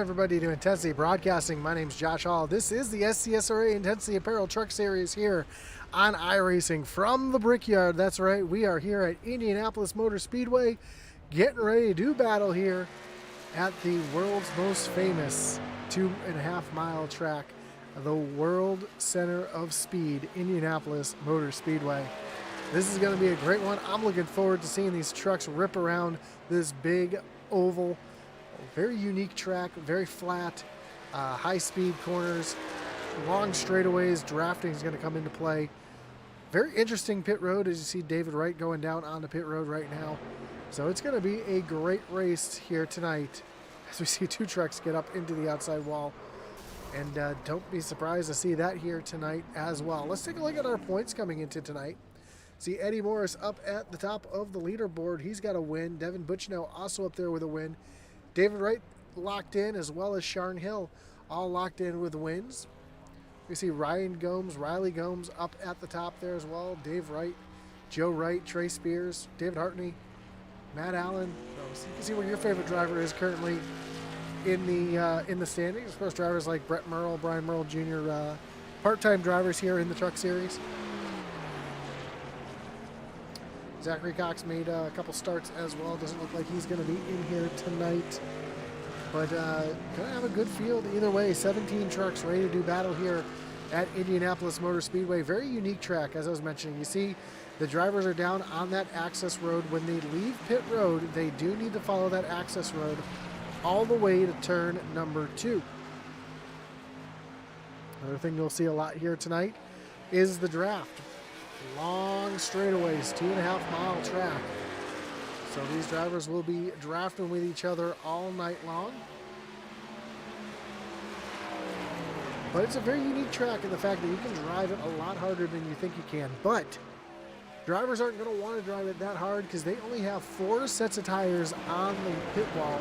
everybody to Intensity Broadcasting. My name's Josh Hall. This is the SCSRA Intensity Apparel Truck Series here on iRacing from the Brickyard. That's right, we are here at Indianapolis Motor Speedway getting ready to do battle here at the world's most famous 2.5 mile track, the World Center of Speed, Indianapolis Motor Speedway. This is going to be a great one. I'm looking forward to seeing these trucks rip around this big oval. Very unique track, very flat, high speed corners, long straightaways. Drafting is going to come into play. Very interesting pit road, as you see David Wright going down on the pit road right now. So it's going to be a great race here tonight as we see two trucks get up into the outside wall. And don't be surprised to see that here tonight as well. Let's take a look at our points coming into tonight. See Eddie Morris up at the top of the leaderboard. He's got a win. Devin Butchnow also up there with a win. David Wright locked in, as well as Sharn Hill, all locked in with wins. We see Riley Gomes up at the top there as well. Dave Wright, Joe Wright, Trey Spears, David Hartney, Matt Allen. So you can see where your favorite driver is currently in the standings. Of course, drivers like Brett Merle, Brian Merle Jr., part-time drivers here in the Truck Series. Zachary Cox made a couple starts as well. Doesn't look like he's going to be in here tonight. But going to have a good field either way. 17 trucks ready to do battle here at Indianapolis Motor Speedway. Very unique track, as I was mentioning. You see the drivers are down on that access road. When they leave pit road, they do need to follow that access road all the way to turn number 2. Another thing you'll see a lot here tonight is the draft. Long straightaways, 2.5 mile track. So these drivers will be drafting with each other all night long. But it's a very unique track in the fact that you can drive it a lot harder than you think you can. But drivers aren't going to want to drive it that hard because they only have 4 sets of tires on the pit wall.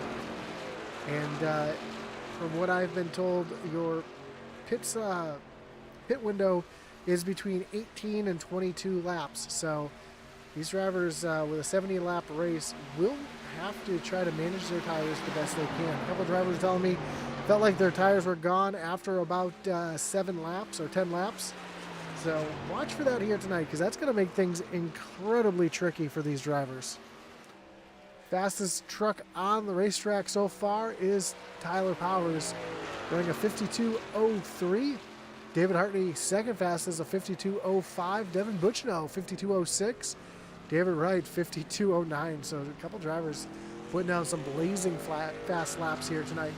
And from what I've been told, your pit window is between 18 and 22 laps. So these drivers with a 70-lap race will have to try to manage their tires the best they can. A couple of drivers telling me felt like their tires were gone after about 7 laps or 10 laps. So watch for that here tonight, because that's going to make things incredibly tricky for these drivers. Fastest truck on the racetrack so far is Tyler Powers, running a 52.03. David Hartney, second fastest, a 52.05. Devin Butchnow, 52.06. David Wright, 52.09. So a couple drivers putting down some blazing fast laps here tonight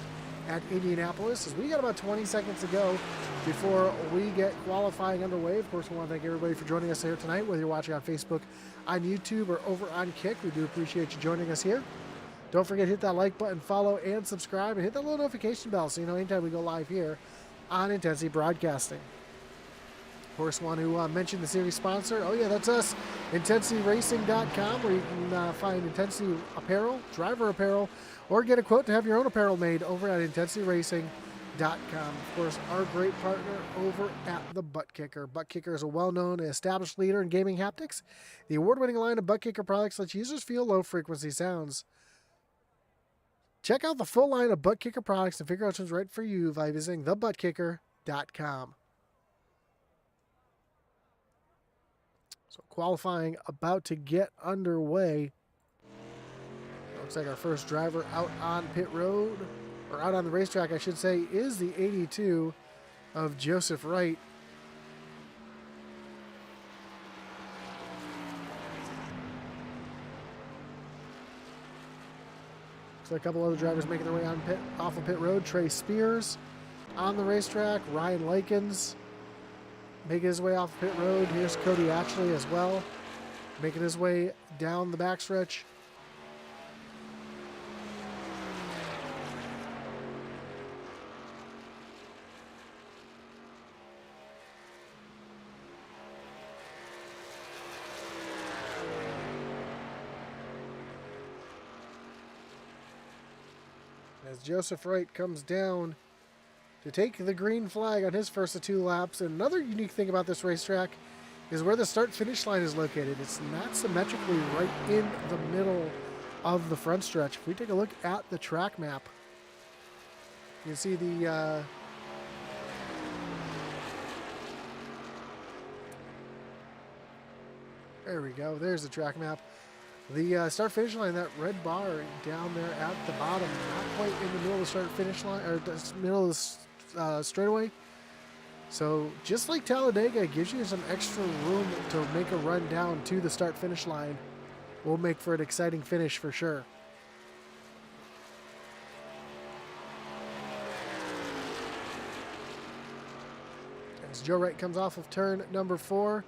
at Indianapolis. As we got about 20 seconds to go before we get qualifying underway. Of course, we want to thank everybody for joining us here tonight, whether you're watching on Facebook, on YouTube, or over on Kick. We do appreciate you joining us here. Don't forget to hit that like button, follow, and subscribe, and hit that little notification bell so you know anytime we go live here on Intensity Broadcasting. Of course, want to mention the series sponsor. Oh yeah, that's us, IntensityRacing.com, where you can find Intensity Apparel, driver apparel, or get a quote to have your own apparel made over at IntensityRacing.com. Of course, our great partner over at the Butt Kicker. Butt Kicker is a well-known and established leader in gaming haptics. The award-winning line of Butt Kicker products lets users feel low-frequency sounds. Check out the full line of Butt Kicker products and figure out what's right for you by visiting thebuttkicker.com. So qualifying about to get underway. Looks like our first driver out on pit road, or out on the racetrack, I should say, is the 82 of Joseph Wright. So a couple other drivers making their way on off of pit road. Trey Spears on the racetrack. Ryan Likens making his way off pit road. Here's Cody Ashley as well, making his way down the backstretch. As Joseph Wright comes down to take the green flag on his first of 2 laps. And another unique thing about this racetrack is where the start-finish line is located. It's not symmetrically right in the middle of the front stretch. If we take a look at the track map, You can see the there we go. There's the track map. The start finish line, that red bar down there at the bottom, not quite in the middle of the start finish line or the middle of the straightaway. So just like Talladega, it gives you some extra room to make a run down to the start finish line. Will make for an exciting finish for sure. As Joe Wright comes off of turn number 4.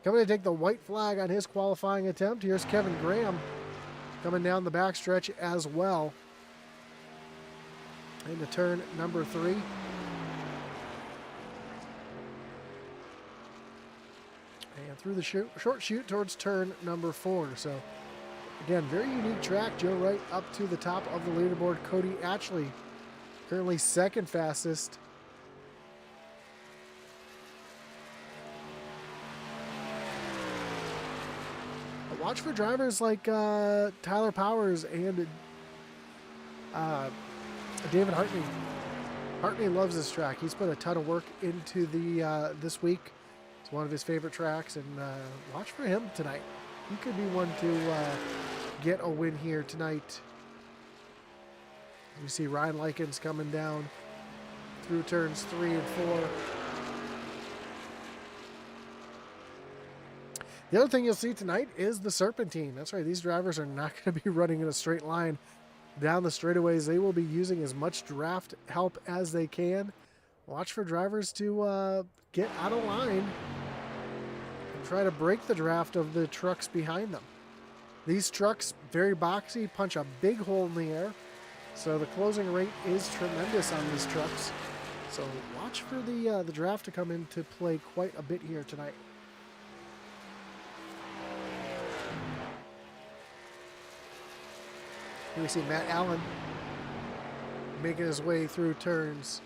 Coming to take the white flag on his qualifying attempt. Here's Kevin Graham coming down the backstretch as well. Into turn number 3. And through the short chute towards turn number 4. So, again, very unique track. Joe Wright up to the top of the leaderboard. Cody Atchley currently second fastest. Watch for drivers like Tyler Powers and David Hartney. Hartney loves this track. He's put a ton of work into the this week. It's one of his favorite tracks, and watch for him tonight. He could be one to get a win here tonight. You see Ryan Likens coming down through turns 3 and 4. The other thing you'll see tonight is the Serpentine. That's right, these drivers are not going to be running in a straight line down the straightaways. They will be using as much draft help as they can. Watch for drivers to get out of line and try to break the draft of the trucks behind them. These trucks, very boxy, punch a big hole in the air. So the closing rate is tremendous on these trucks. So watch for the draft to come into play quite a bit here tonight. Here we see Matt Allen making his way through turns,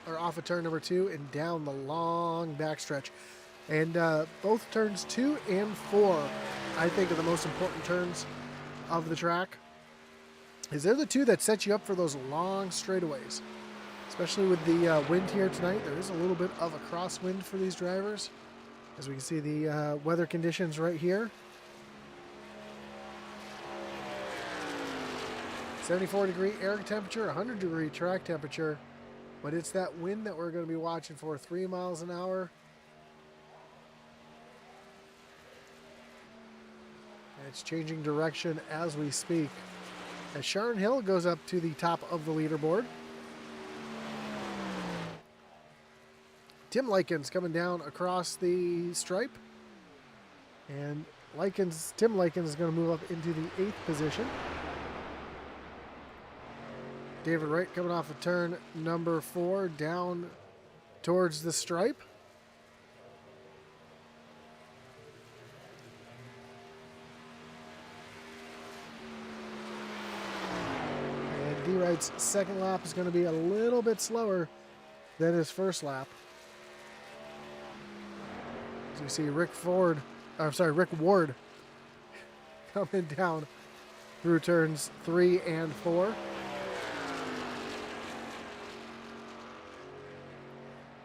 or off of turn number 2 and down the long backstretch. And both turns 2 and 4, I think, are the most important turns of the track. Is they're the two that set you up for those long straightaways. Especially with the wind here tonight, there is a little bit of a crosswind for these drivers. As we can see the weather conditions right here. 74-degree air temperature, 100-degree track temperature, but it's that wind that we're going to be watching for. 3 miles an hour. And it's changing direction as we speak. As Sharon Hill goes up to the top of the leaderboard. Tim Likens coming down across the stripe. And Tim Likens is going to move up into the 8th position. David Wright coming off of turn number 4 down towards the stripe. And D. Wright's second lap is going to be a little bit slower than his first lap. As you see Rick Ward coming down through turns 3 and 4.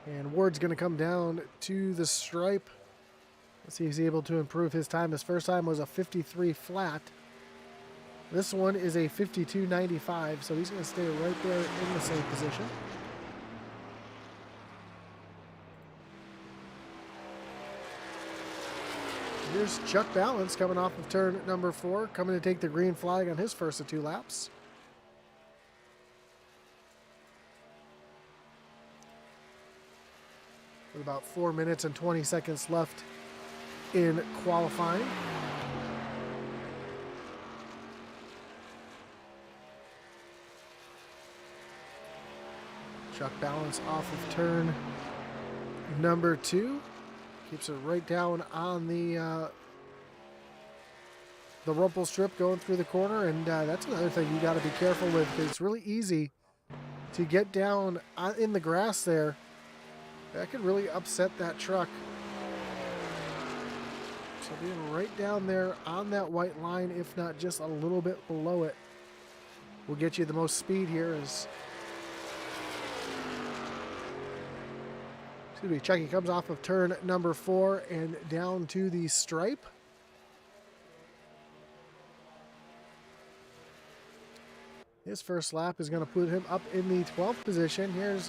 And Ward's going to come down to the stripe. Let's see if he's able to improve his time. His first time was a 53 flat. This one is a 52.95, so he's going to stay right there in the same position. Here's Chuck Balance coming off of turn number 4, coming to take the green flag on his first of 2 laps. With about 4 minutes and 20 seconds left in qualifying. Chuck Balance off of turn number 2. Keeps it right down on the rumple strip going through the corner. And that's another thing you got to be careful with, because it's really easy to get down in the grass there. That could really upset that truck. So being right down there on that white line, if not just a little bit below it, will get you the most speed here as Excuse me, Chucky comes off of turn number 4 and down to the stripe. His first lap is going to put him up in the 12th position. Here's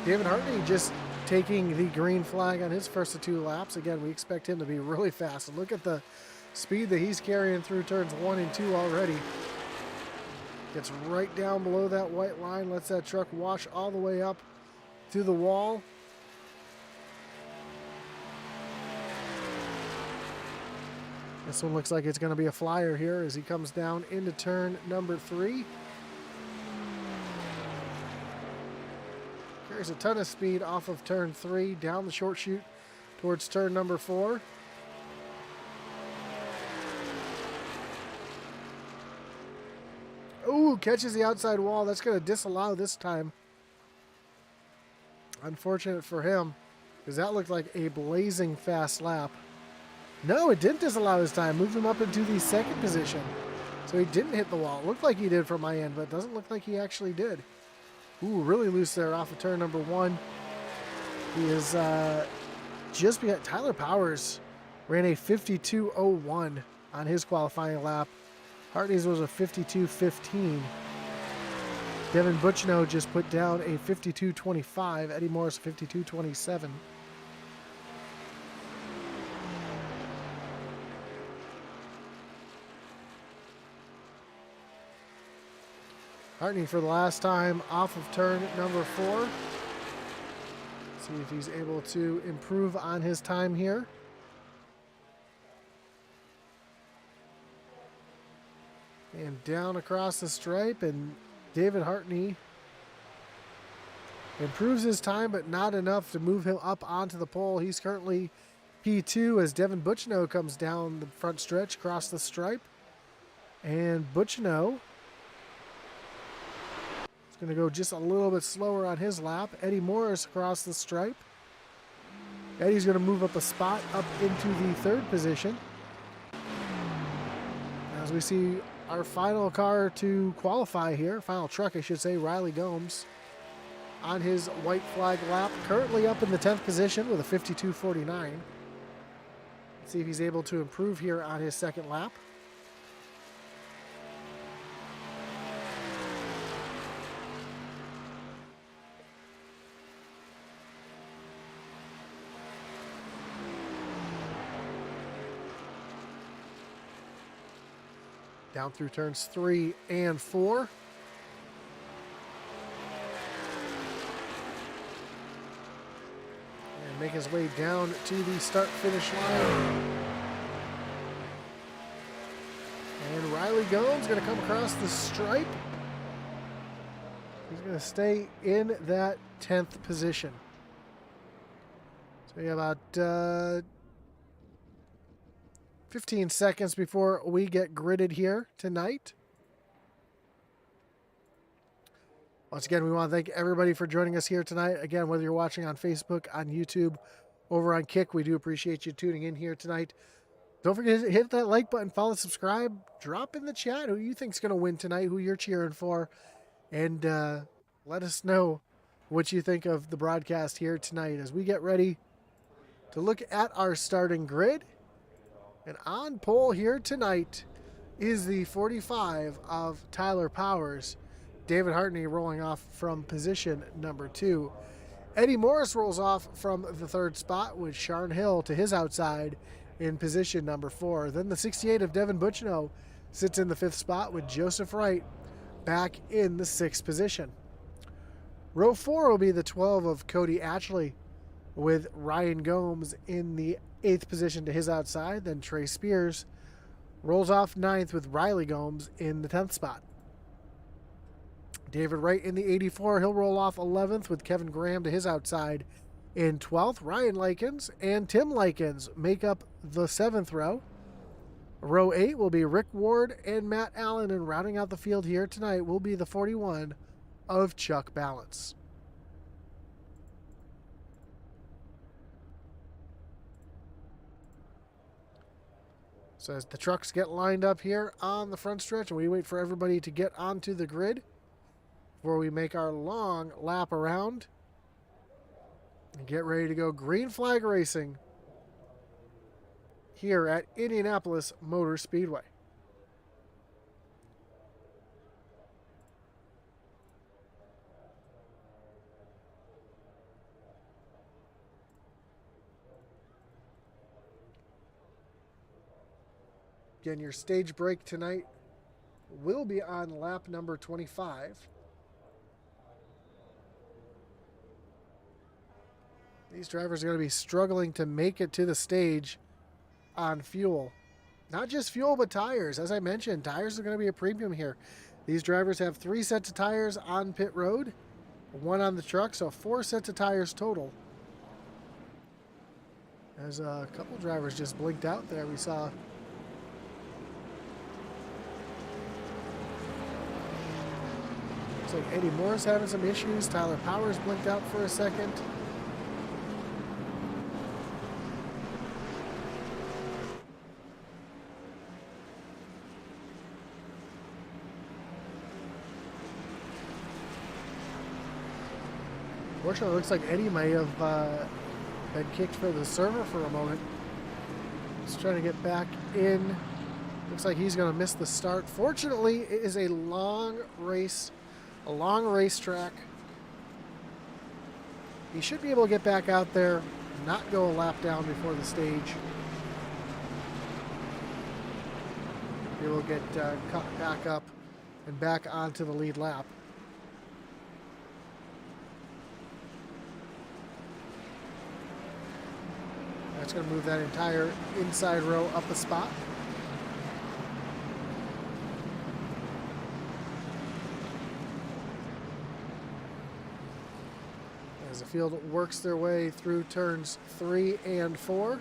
David Hartney just taking the green flag on his first of 2 laps. Again, we expect him to be really fast. And look at the speed that he's carrying through turns 1 and 2 already. Gets right down below that white line, lets that truck wash all the way up to the wall. This one looks like it's going to be a flyer here as he comes down into turn number 3. Carries a ton of speed off of turn 3, down the short chute towards turn number 4. Ooh, catches the outside wall. That's going to disallow this time. Unfortunate for him, because that looked like a blazing fast lap. No, it didn't disallow his time. Moved him up into the 2nd position. So he didn't hit the wall. It looked like he did from my end, but it doesn't look like he actually did. Ooh, really loose there off of turn number 1. He is just behind. Tyler Powers ran a 52.01 on his qualifying lap. Hartney's was a 52.15. Devin Butchno just put down a 52.25. Eddie Morris 52.27. Hartney for the last time off of turn number 4. See if he's able to improve on his time here. And down across the stripe, and David Hartney improves his time, but not enough to move him up onto the pole. He's currently P2 as Devin Butchno comes down the front stretch across the stripe. And Butchno is going to go just a little bit slower on his lap. Eddie Morris across the stripe. Eddie's going to move up a spot up into the 3rd position. As we see our final car to qualify here, final truck I should say, Riley Gomes on his white flag lap, currently up in the 10th position with a 52.49. Let's see if he's able to improve here on his 2nd lap. Down through turns 3 and 4. And make his way down to the start-finish line. And Riley Gomes going to come across the stripe. He's going to stay in that 10th position. So we have about 15 seconds before we get gridded here tonight. Once again, we want to thank everybody for joining us here tonight. Again, whether you're watching on Facebook, on YouTube, over on Kick, we do appreciate you tuning in here tonight. Don't forget to hit that like button, follow, subscribe, drop in the chat who you think's going to win tonight, who you're cheering for, and let us know what you think of the broadcast here tonight as we get ready to look at our starting grid. And on pole here tonight is the 45 of Tyler Powers. David Hartney rolling off from position number 2. Eddie Morris rolls off from the 3rd spot with Sharn Hill to his outside in position number 4. Then the 68 of Devin Butchno sits in the 5th spot with Joseph Wright back in the 6th position. Row 4 will be the 12 of Cody Atchley with Ryan Gomes in the 8th position to his outside. Then Trey Spears rolls off 9th with Riley Gomes in the 10th spot. David Wright in the 84, he'll roll off 11th with Kevin Graham to his outside in 12th. Ryan Likens and Tim Likens make up the 7th row. Row 8 will be Rick Ward and Matt Allen, and rounding out the field here tonight will be the 41 of Chuck Balance. So as the trucks get lined up here on the front stretch, and we wait for everybody to get onto the grid before we make our long lap around. And get ready to go green flag racing here at Indianapolis Motor Speedway. Again, your stage break tonight will be on lap number 25. These drivers are going to be struggling to make it to the stage on fuel. Not just fuel, but tires. As I mentioned, tires are going to be a premium here. These drivers have 3 sets of tires on pit road, 1 on the truck, so 4 sets of tires total. As a couple drivers just blinked out there, we saw looks like Eddie Moore's having some issues. Tyler Powers blinked out for a second. Fortunately, it looks like Eddie may have been kicked for the server for a moment. He's trying to get back in. Looks like he's going to miss the start. Fortunately, it is a long race, a long racetrack. He should be able to get back out there, not go a lap down before the stage. He will get caught back up and back onto the lead lap. That's going to move that entire inside row up a spot. As the field works their way through turns 3 and 4.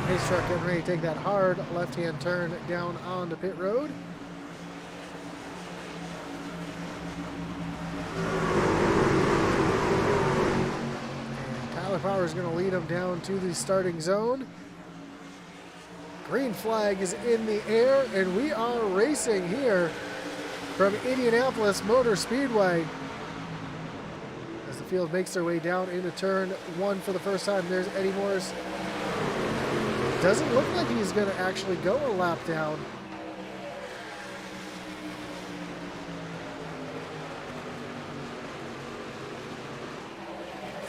Pace truck getting ready to take that hard left-hand turn down onto pit road. Power is going to lead them down to the starting zone. Green flag is in the air, and we are racing here from Indianapolis Motor Speedway. As the field makes their way down into turn 1 for the first time, there's Eddie Morris. Doesn't look like he's going to actually go a lap down.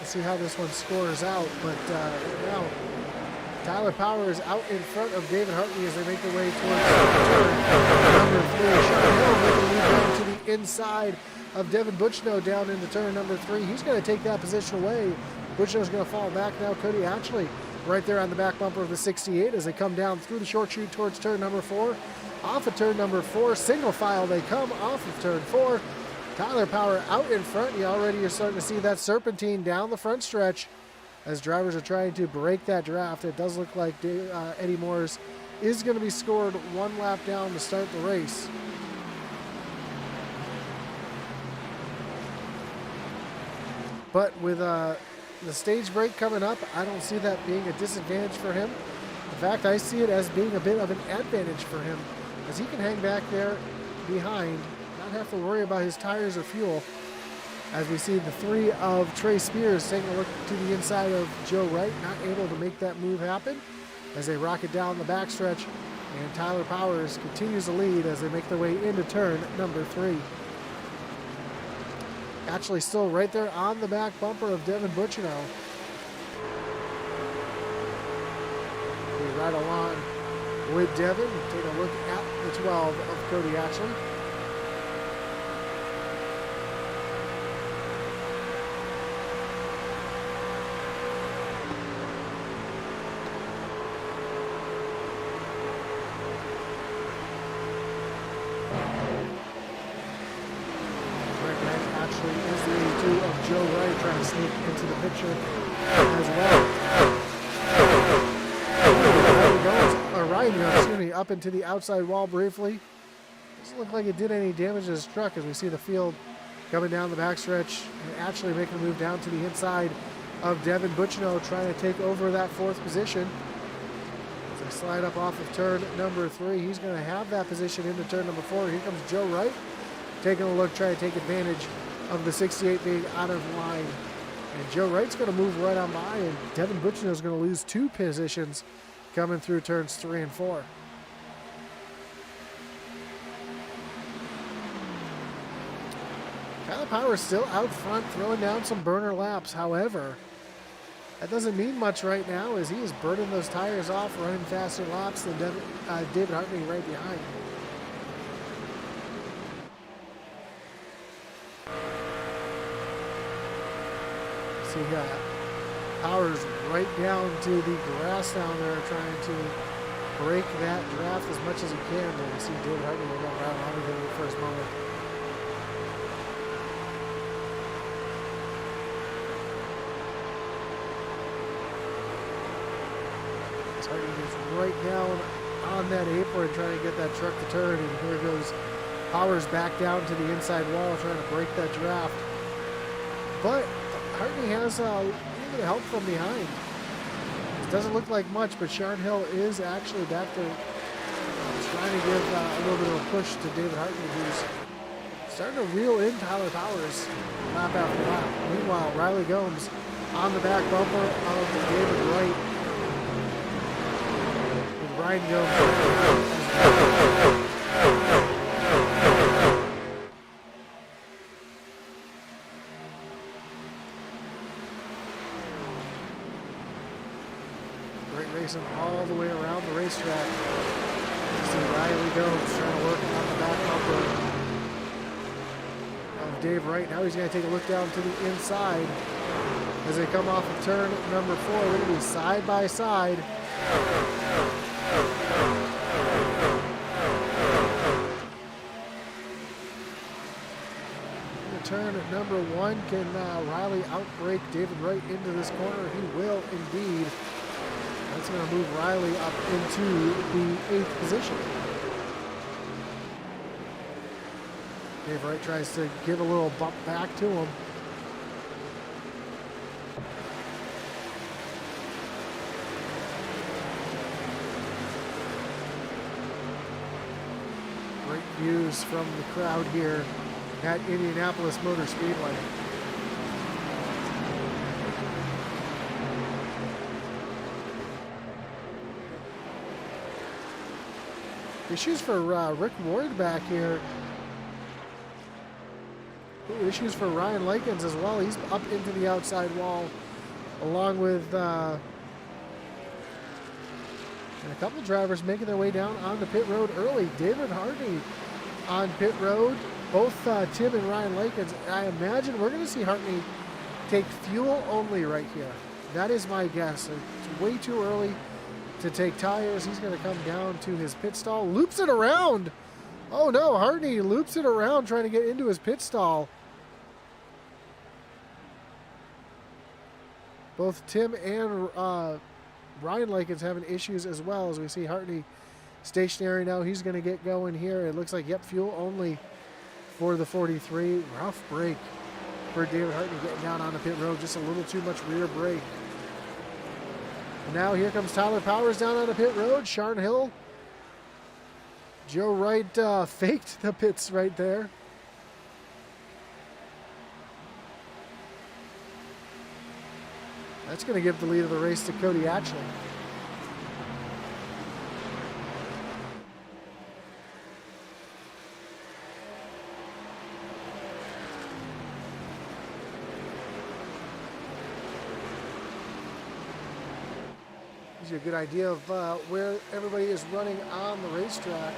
See how this one scores out, but now Tyler Powers out in front of David Hartley as they make their way towards turn number 3. Sean Hill making the lead down to the inside of Devin Butchno down into turn number 3. He's going to take that position away. Butchno's going to fall back now. Cody Ashley right there on the back bumper of the 68 as they come down through the short chute towards turn number 4. Off of turn number 4, single file they come off of turn 4. Tyler Power out in front. You already are starting to see that serpentine down the front stretch as drivers are trying to break that draft. It does look like Eddie Morris is going to be scored 1 lap down to start the race. But with the stage break coming up, I don't see that being a disadvantage for him. In fact, I see it as being a bit of an advantage for him as he can hang back there behind, not have to worry about his tires or fuel. As we see the 3 of Trey Spears taking a look to the inside of Joe Wright, not able to make that move happen as they rocket down the backstretch. And Tyler Powers continues to lead as they make their way into turn number 3. Actually still right there on the back bumper of Devin Butchino. We ride along with Devin. Take a look at the 12 of Cody Ashley. Joe Wright trying to sneak into the picture as well. Ryan, up into the outside wall briefly. Doesn't look like it did any damage to his truck as we see the field coming down the backstretch and actually making a move down to the inside of Devin Butchino trying to take over that 4th position. They slide up off of turn number 3. He's going to have that position into turn number 4. Here comes Joe Wright, taking a look, trying to take advantage of the 68 being out of line. And Joe Wright's going to move right on by, and Devin Butchino is going to lose 2 positions coming through turns 3 and 4. Tyler Powers still out front, throwing down some burner laps. However, that doesn't mean much right now, as he is burning those tires off, running faster laps than David Hartney right behind. See Powers right down to the grass down there, trying to break that draft as much as he can. And you see David Hartney will go around on him in the first moment. Hartney gets right down on that apron trying to get that truck to turn, and here goes Powers back down to the inside wall trying to break that draft. But Hartney has a little bit of help from behind. It doesn't look like much, but Sharon Hill is actually back there trying to give a little bit of a push to David Hartney, who's starting to reel in Tyler Powers lap after lap. Meanwhile, Riley Gomes on the back bumper of David Wright. Ryan Jones. Great racing all the way around the racetrack. You see Riley Gomes trying to work on the back bumper of Dave Wright. Now he's going to take a look down to the inside as they come off of turn number 4. We're going to be side by side. Turn at number 1, can Riley outbreak David Wright into this corner? He will indeed. That's going to move Riley up into the 8th position. Dave Wright tries to give a little bump back to him. Great views from the crowd here at Indianapolis Motor Speedway. Issues for Rick Ward back here. Issues for Ryan Likens as well. He's up into the outside wall, along with and a couple drivers making their way down on the pit road early. David Hartney on pit road. Both Tim and Ryan Likens. I imagine we're going to see Hartney take fuel only right here. That is my guess. It's way too early to take tires. He's going to come down to his pit stall. Loops it around. Oh no, Hartney loops it around trying to get into his pit stall. Both Tim and Ryan Likens having issues as well, as we see Hartney stationary now. He's going to get going here. It looks like, yep, fuel only for the 43. Rough break for David Hartney getting down on the pit road. Just a little too much rear brake. And now here comes Tyler Powers down on the pit road. Sharon Hill. Joe Wright faked the pits right there. That's going to give the lead of the race to Cody Atchley. Gives you a good idea of where everybody is running on the racetrack.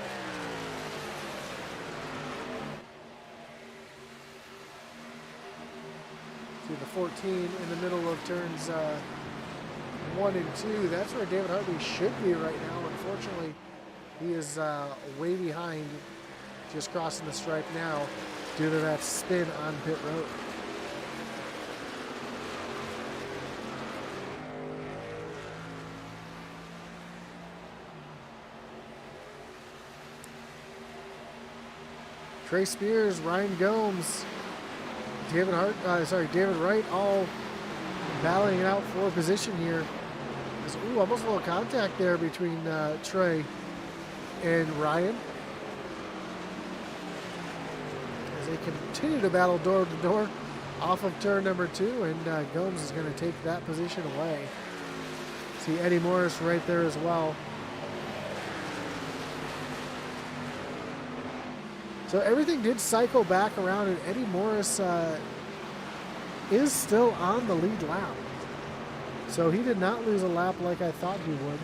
See the 14 in the middle of turns 1 and 2. That's where David Hartney should be right now. Unfortunately, he is way behind, just crossing the stripe now due to that spin on pit road. Trey Spears, Ryan Gomes, David Wright, all battling it out for position here. Ooh, almost a little contact there between Trey and Ryan. As they continue to battle door to door off of turn number 2, and Gomes is going to take that position away. See Eddie Morris right there as well. So everything did cycle back around, and Eddie Morris is still on the lead lap. So he did not lose a lap like I thought he would.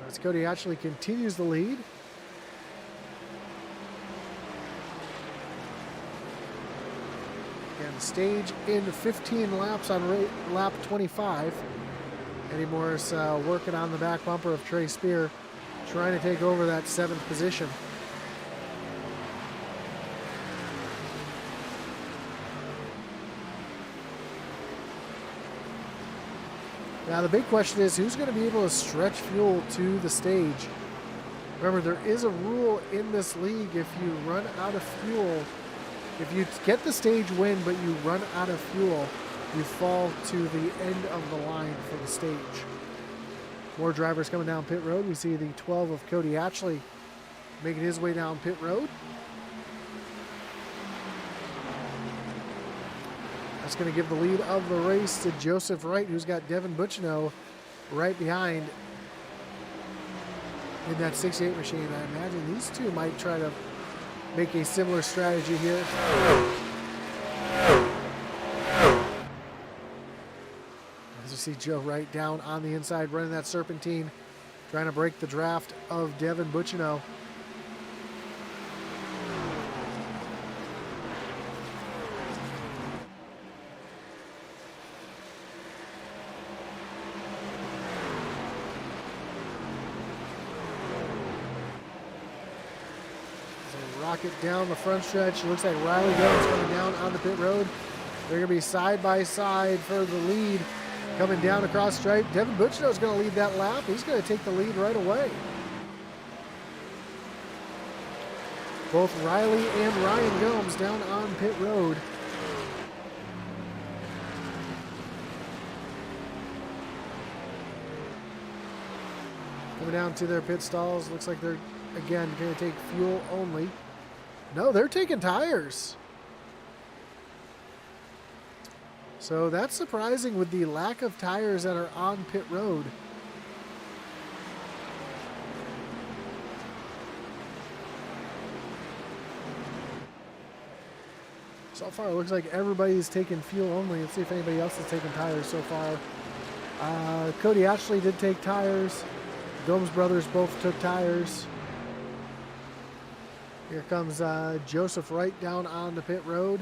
As Cody actually continues the lead. And stage in 15 laps on lap 25. Eddie Morris working on the back bumper of Trey Spear, trying to take over that 7th position. Now the big question is, who's going to be able to stretch fuel to the stage? Remember, there is a rule in this league: if you run out of fuel, if you get the stage win but you run out of fuel, you fall to the end of the line for the stage. More drivers coming down pit road. We see the 12 of Cody Atchley making his way down pit road. That's going to give the lead of the race to Joseph Wright, who's got Devin Butchino right behind in that 68 machine. I imagine these two might try to make a similar strategy here. As you see Joe Wright down on the inside running that serpentine, trying to break the draft of Devin Butchino. Rocket down the front stretch. It looks like Riley Gomes coming down on the pit road. They're going to be side by side for the lead coming down across stripe. Devin Butchino is going to lead that lap. He's going to take the lead right away. Both Riley and Ryan Gomes down on pit road. Coming down to their pit stalls. Looks like they're, again, going to take fuel only. No, they're taking tires. So that's surprising with the lack of tires that are on pit road. So far, it looks like everybody's taking fuel only. Let's see if anybody else is taking tires so far. Cody Atchley did take tires. Gomes brothers both took tires. Here comes Joseph Wright down on the pit road.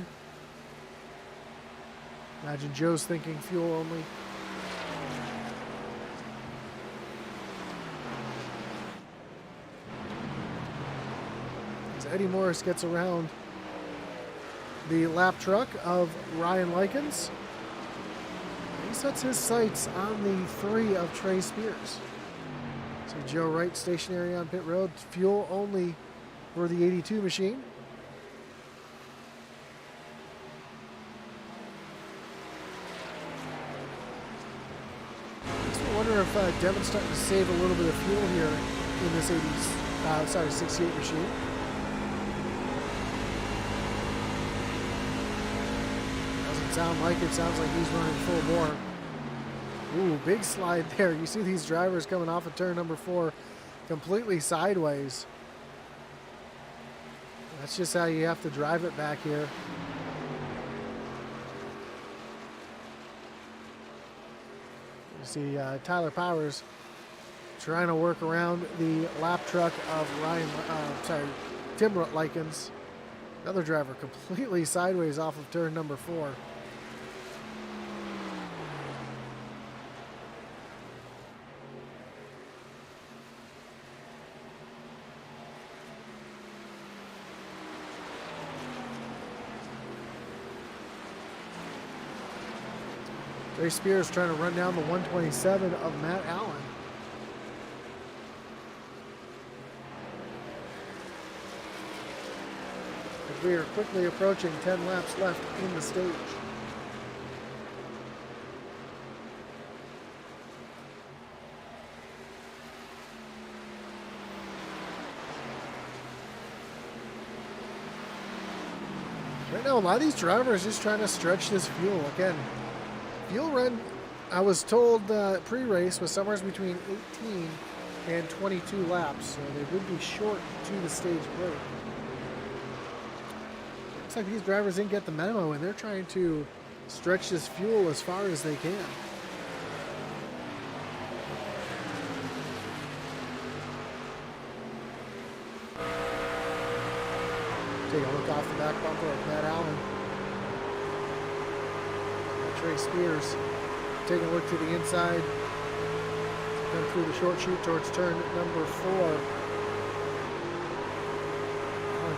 Imagine Joe's thinking fuel only. As Eddie Morris gets around the lap truck of Ryan Likens, he sets his sights on the 3 of Trey Spears. So Joe Wright stationary on pit road, fuel only for the 82 machine. I wonder if Devin's starting to save a little bit of fuel here in this 68 machine. Doesn't sound like it. Sounds like he's running full bore. Ooh, big slide there. You see these drivers coming off of turn number 4 completely sideways. That's just how you have to drive it back here. You see Tyler Powers trying to work around the lap truck of Tim Likens. Another driver completely sideways off of turn number 4. Trey Spears trying to run down the 127 of Matt Allen. We are quickly approaching 10 laps left in the stage. Right now, a lot of these drivers just trying to stretch this fuel. Again, fuel run, I was told pre-race was somewhere between 18 and 22 laps, so they would be short to the stage break. Looks like these drivers didn't get the memo, and they're trying to stretch this fuel as far as they can. Take a look off the back bumper of Matt Allen. Trey Spears taking a look to the inside. Come through the short chute towards turn number 4.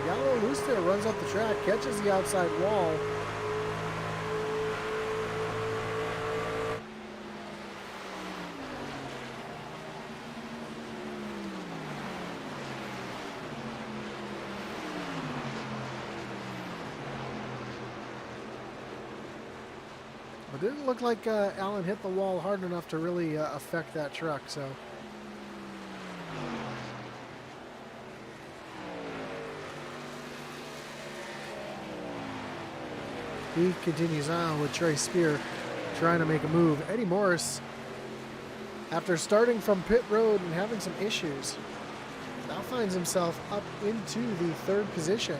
Got a little loose there, runs up the track, catches the outside wall. It didn't look like Allen hit the wall hard enough to really affect that truck, so. He continues on with Trey Spear trying to make a move. Eddie Morris, after starting from pit road and having some issues, now finds himself up into the 3rd position,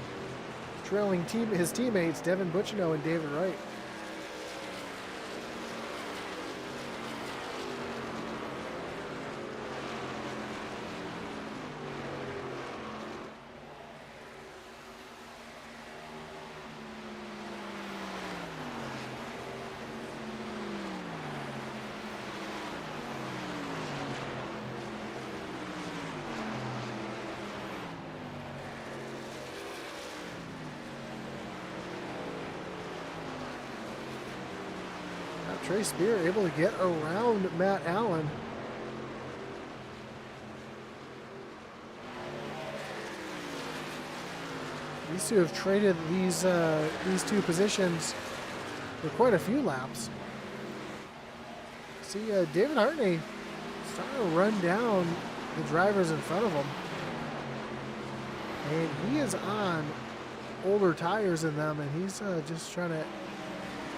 trailing his teammates Devin Butchino and David Wright. Trey Spear able to get around Matt Allen. These two have traded these 2 positions for quite a few laps. See, David Hartney starting to run down the drivers in front of him. And he is on older tires than them, and he's just trying to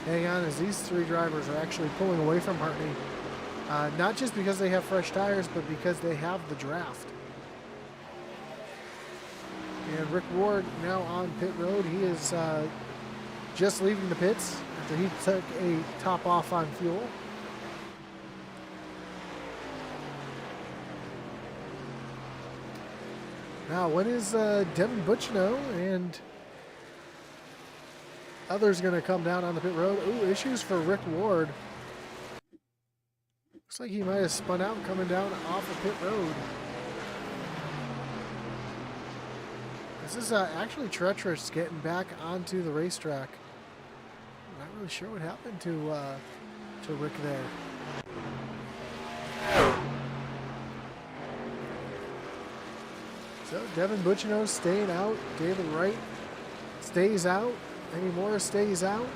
hang on as these 3 drivers are actually pulling away from Hartney. Not just because they have fresh tires, but because they have the draft. And Rick Ward now on pit road. He is just leaving the pits after he took a top off on fuel. Now, when is Devin Butchino and others going to come down on the pit road? Ooh, issues for Rick Ward. Looks like he might have spun out coming down off of pit road. This is actually treacherous getting back onto the racetrack. I'm not really sure what happened to Rick there. So Devin Butchino staying out. David Wright stays out. Eddie Morris stays out.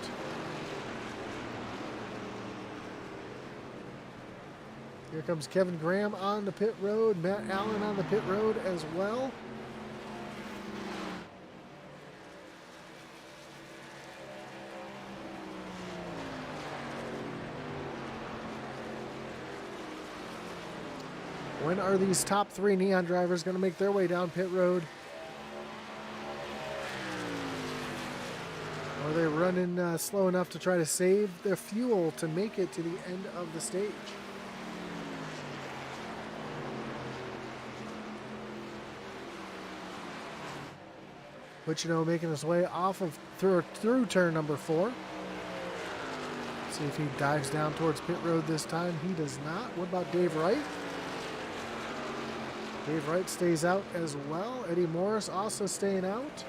Here comes Kevin Graham on the pit road. Matt Allen on the pit road as well. When are these top 3 Neon drivers going to make their way down pit road? Or are they running slow enough to try to save their fuel to make it to the end of the stage? Butchino making his way off of through turn number 4. See if he dives down towards pit road this time. He does not. What about Dave Wright? Dave Wright stays out as well. Eddie Morris also staying out.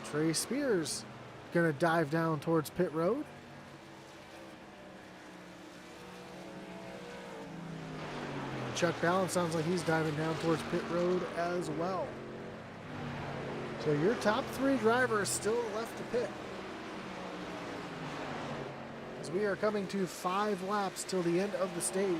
Trey Spears gonna dive down towards pit road. Chuck Balance sounds like he's diving down towards pit road as well. So your top 3 drivers still left to pit, as we are coming to 5 laps till the end of the stage.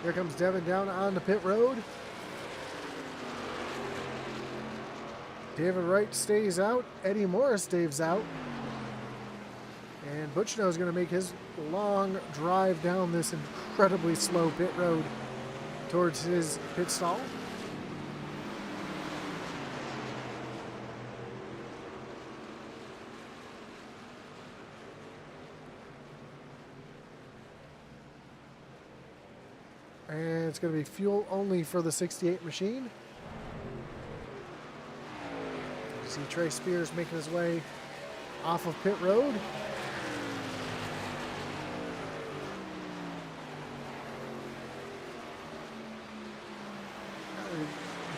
Here comes Devin down on the pit road. David Wright stays out. Eddie Morris stays out. And Butchno is going to make his long drive down this incredibly slow pit road towards his pit stall. And it's going to be fuel only for the 68 machine. You see Trey Spears making his way off of pit road.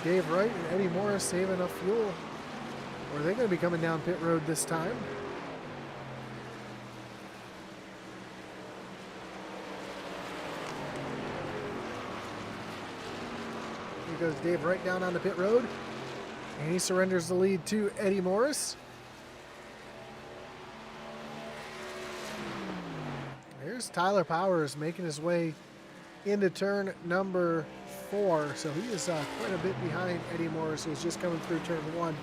Dave Wright and Eddie Morris save enough fuel. Or are they going to be coming down pit road this time? Here goes Dave Wright down on the pit road. And he surrenders the lead to Eddie Morris. There's Tyler Powers making his way into turn number 4. So he is quite a bit behind Eddie Morris, who's just coming through turn 1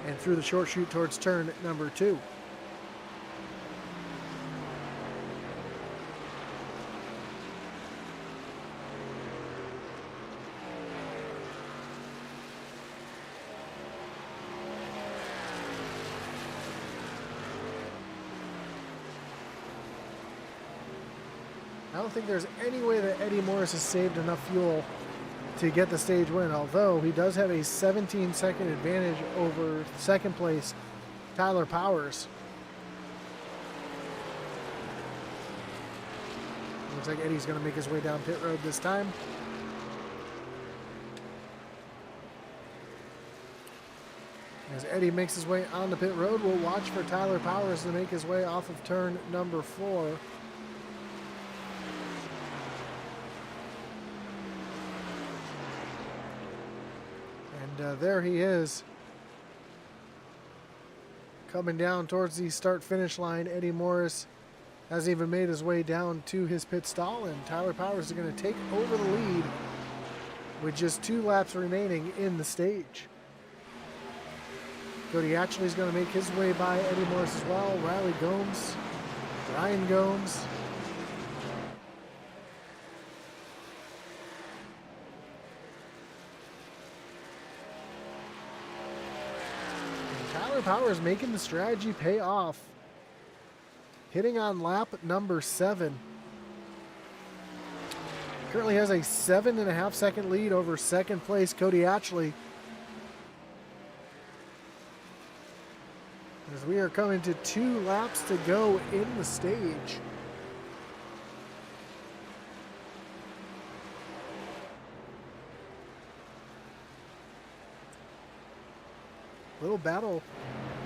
and through the short chute towards turn number 2. I don't think there's any way that Eddie Morris has saved enough fuel to get the stage win, although he does have a 17-second advantage over second place Tyler Powers. Looks like Eddie's going to make his way down pit road this time. As Eddie makes his way on the pit road, we'll watch for Tyler Powers to make his way off of turn number 4. And there he is, coming down towards the start-finish line. Eddie Morris hasn't even made his way down to his pit stall, and Tyler Powers is going to take over the lead with just 2 laps remaining in the stage. Cody Atchley is going to make his way by Eddie Morris as well. Riley Gomes, Ryan Gomes. Tyler Powers making the strategy pay off. Hitting on lap number 7. Currently has a 7.5 second lead over second place Cody Atchley. As we are coming to 2 laps to go in the stage. Little battle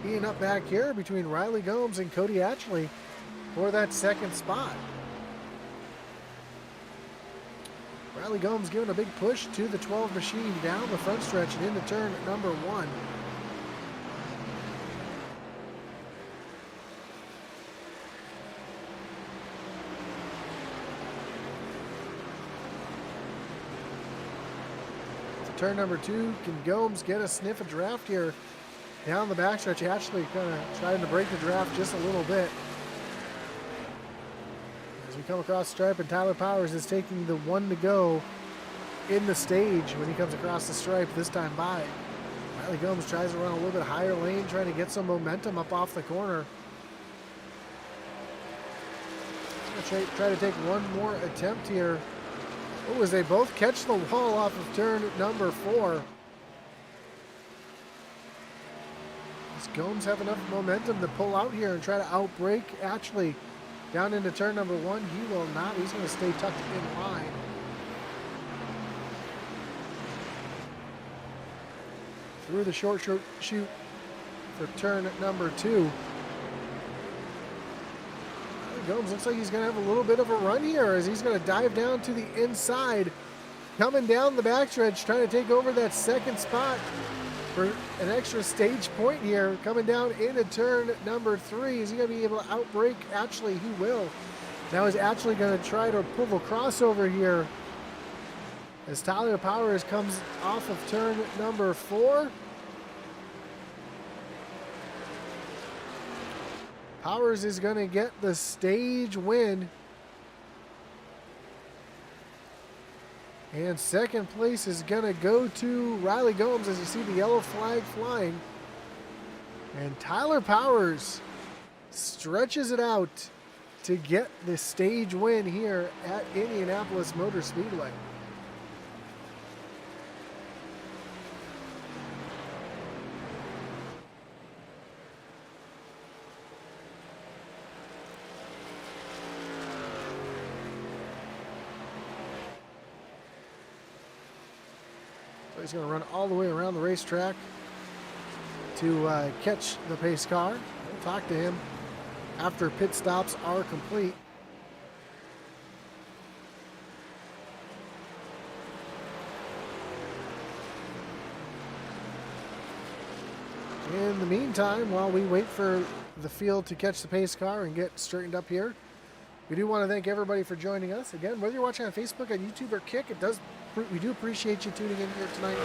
being up back here between Riley Gomes and Cody Atchley for that second spot. Riley Gomes giving a big push to the 12 machine down the front stretch and into turn number 1. So turn number 2, can Gomes get a sniff of draft here? Down the backstretch, Atchley kind of trying to break the draft just a little bit. As we come across the stripe, and Tyler Powers is taking the 1 to go in the stage when he comes across the stripe this time by. Riley Gomes tries to run a little bit higher lane, trying to get some momentum up off the corner. He's going to try to take one more attempt here. Oh, as they both catch the wall off of turn number 4. Does Gomes have enough momentum to pull out here and try to outbrake Atchley down into turn number 1? He will not. He's going to stay tucked in line. Through the short chute for turn number 2. Gomes looks like he's going to have a little bit of a run here as he's going to dive down to the inside, coming down the backstretch, trying to take over that second spot for an extra stage point here, coming down into turn number 3. Is he going to be able to outbrake Atchley? He will. Now is Atchley going to try to pull the crossover here as Tyler Powers comes off of turn number 4. Powers is going to get the stage win. And second place is going to go to Riley Gomes as you see the yellow flag flying. And Tyler Powers stretches it out to get the stage win here at Indianapolis Motor Speedway. He's going to run all the way around the racetrack to catch the pace car. We'll talk to him after pit stops are complete. In the meantime, while we wait for the field to catch the pace car and get straightened up here, we do want to thank everybody for joining us. Again, whether you're watching on Facebook, on YouTube, or Kick, we do appreciate you tuning in here tonight.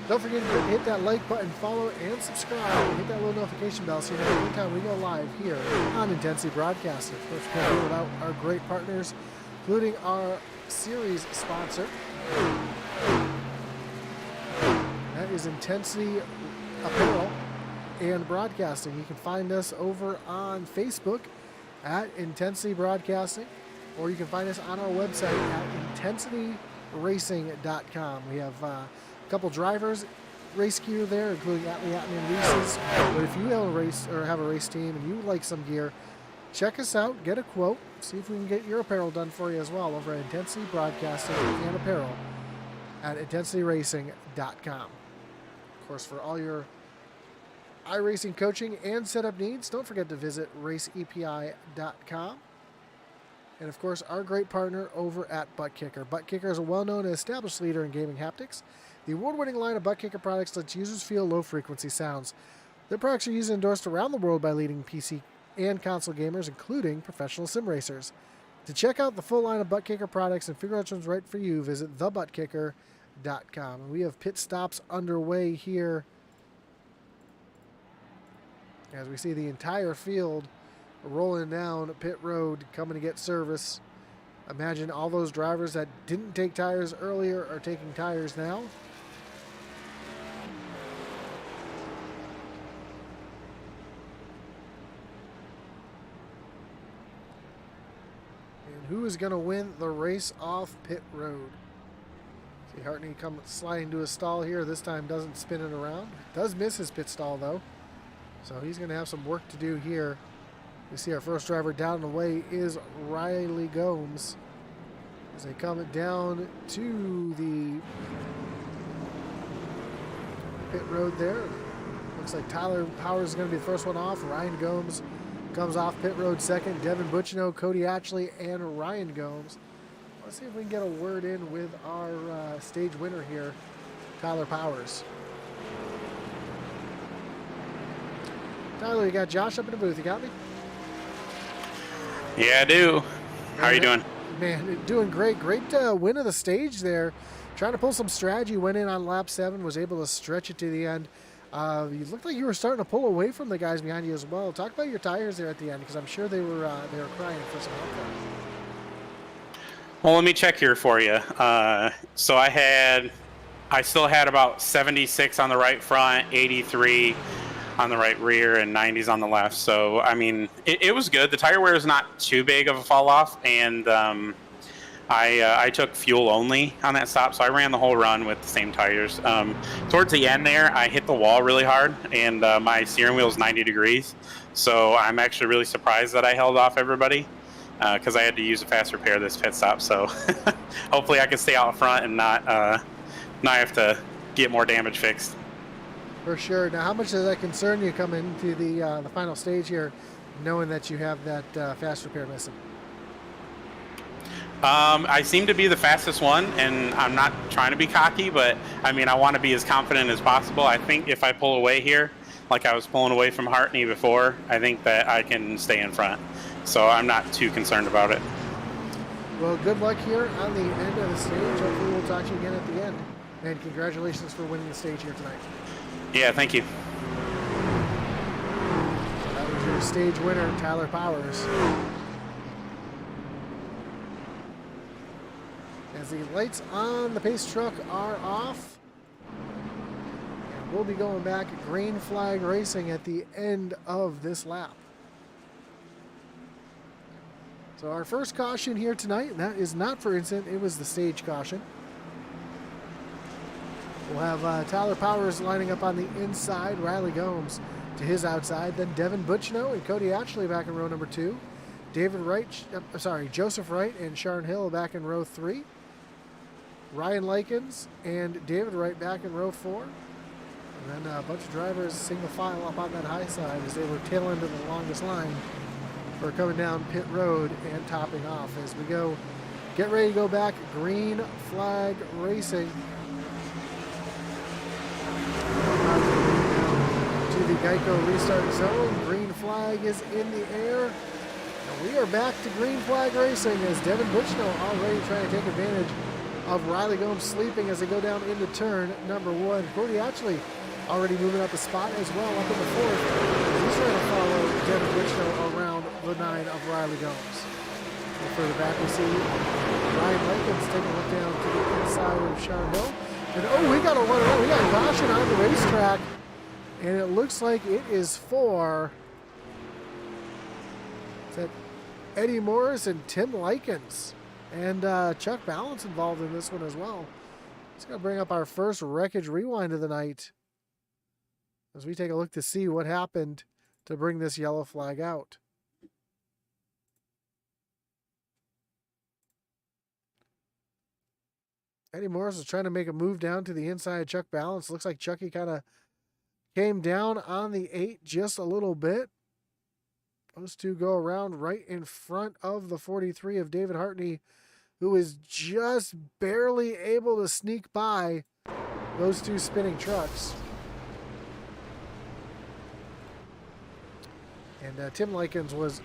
Don't forget to hit that like button, follow, and subscribe, and hit that little notification bell so you know every time we go live here on Intensity Broadcasting. Of course, we can't do without our great partners, including our series sponsor. That is Intensity Apparel and Broadcasting. You can find us over on Facebook at Intensity Broadcasting, or you can find us on our website at intensityracing.com. We have a couple drivers race gear there, including Atlee and Reese's. But if you have a race or have a race team and you would like some gear, check us out, get a quote, see if we can get your apparel done for you as well over at Intensity Broadcasting and Apparel at intensityracing.com. Of course, for all your iRacing coaching and setup needs, don't forget to visit raceepi.com. And of course, our great partner over at Butt Kicker. Butt Kicker is a well-known and established leader in gaming haptics. The award-winning line of Butt Kicker products lets users feel low-frequency sounds. Their products are used and endorsed around the world by leading PC and console gamers, including professional sim racers. To check out the full line of Butt Kicker products and figure out which one's right for you, visit thebuttkicker.com. We have pit stops underway here as we see the entire field rolling down pit road, coming to get service. Imagine all those drivers that didn't take tires earlier are taking tires now. And who is going to win the race off pit road? See Hartney come sliding to a stall here. This time doesn't spin it around. Does miss his pit stall though. So he's going to have some work to do here. We see our first driver down the way is Riley Gomes as they come down to the pit road there. Looks like Tyler Powers is going to be the first one off. Ryan Gomes comes off pit road second. Devin Butchino, Cody Atchley, and Ryan Gomes. Let's see if we can get a word in with our stage winner here, Tyler Powers. Tyler, you got Josh up in the booth. You got me? Yeah, I do. How are you doing? Man, doing great. Great win of the stage there. Trying to pull some strategy. Went in on lap 7. Was able to stretch it to the end. You looked like you were starting to pull away from the guys behind you as well. Talk about your tires there at the end, because I'm sure they were crying for some help there. Well, let me check here for you. So I still had about 76 on the right front, 83 on the right rear, and 90s on the left. So, I mean, it was good. The tire wear is not too big of a fall off, and I took fuel only on that stop, so I ran the whole run with the same tires. Towards the end there, I hit the wall really hard, and my steering wheel is 90 degrees. So I'm actually really surprised that I held off everybody because I had to use a fast repair this pit stop. So hopefully I can stay out front and not have to get more damage fixed. For sure. Now, how much does that concern you coming into the final stage here, knowing that you have that fast repair missing? I seem to be the fastest one, and I'm not trying to be cocky, but I mean, I want to be as confident as possible. I think if I pull away here, like I was pulling away from Hartney before, I think that I can stay in front. So I'm not too concerned about it. Well, good luck here on the end of the stage. Hopefully we'll talk to you again at the end. And congratulations for winning the stage here tonight. Yeah, thank you. That was your stage winner, Tyler Powers. As the lights on the pace truck are off, and we'll be going back green flag racing at the end of this lap. So our first caution here tonight, and that is not for incident, it was the stage caution. We'll have Tyler Powers lining up on the inside, Riley Gomes to his outside, then Devin Butchno and Cody Atchley back in row number 2. Joseph Wright and Sharon Hill back in row 3. Ryan Likens and David Wright back in row 4. And then a bunch of drivers single file up on that high side as they were tail end of the longest line for coming down pit road and topping off. As we go, get ready to go back green flag racing. To the Geico restart zone. Green flag is in the air. And we are back to green flag racing as Devin Butchno already trying to take advantage of Riley Gomes sleeping as they go down into turn number 1. Cody Atchley already moving up a spot as well, up in the 4th. He's trying to follow Devin Butchno around the 9 of Riley Gomes. And further back we see Ryan Likens taking a look down to the inside of Sharon Hill. And we got a run around. We got caution on the racetrack. And it looks like it is for Eddie Morris and Tim Likens. And Chuck Balance involved in this one as well. It's going to bring up our first wreckage rewind of the night as we take a look to see what happened to bring this yellow flag out. Eddie Morris was trying to make a move down to the inside of Chuck Balance. Looks like Chucky kind of came down on the 8 just a little bit. Those two go around right in front of the 43 of David Hartney, who is just barely able to sneak by those two spinning trucks. And Tim Likens was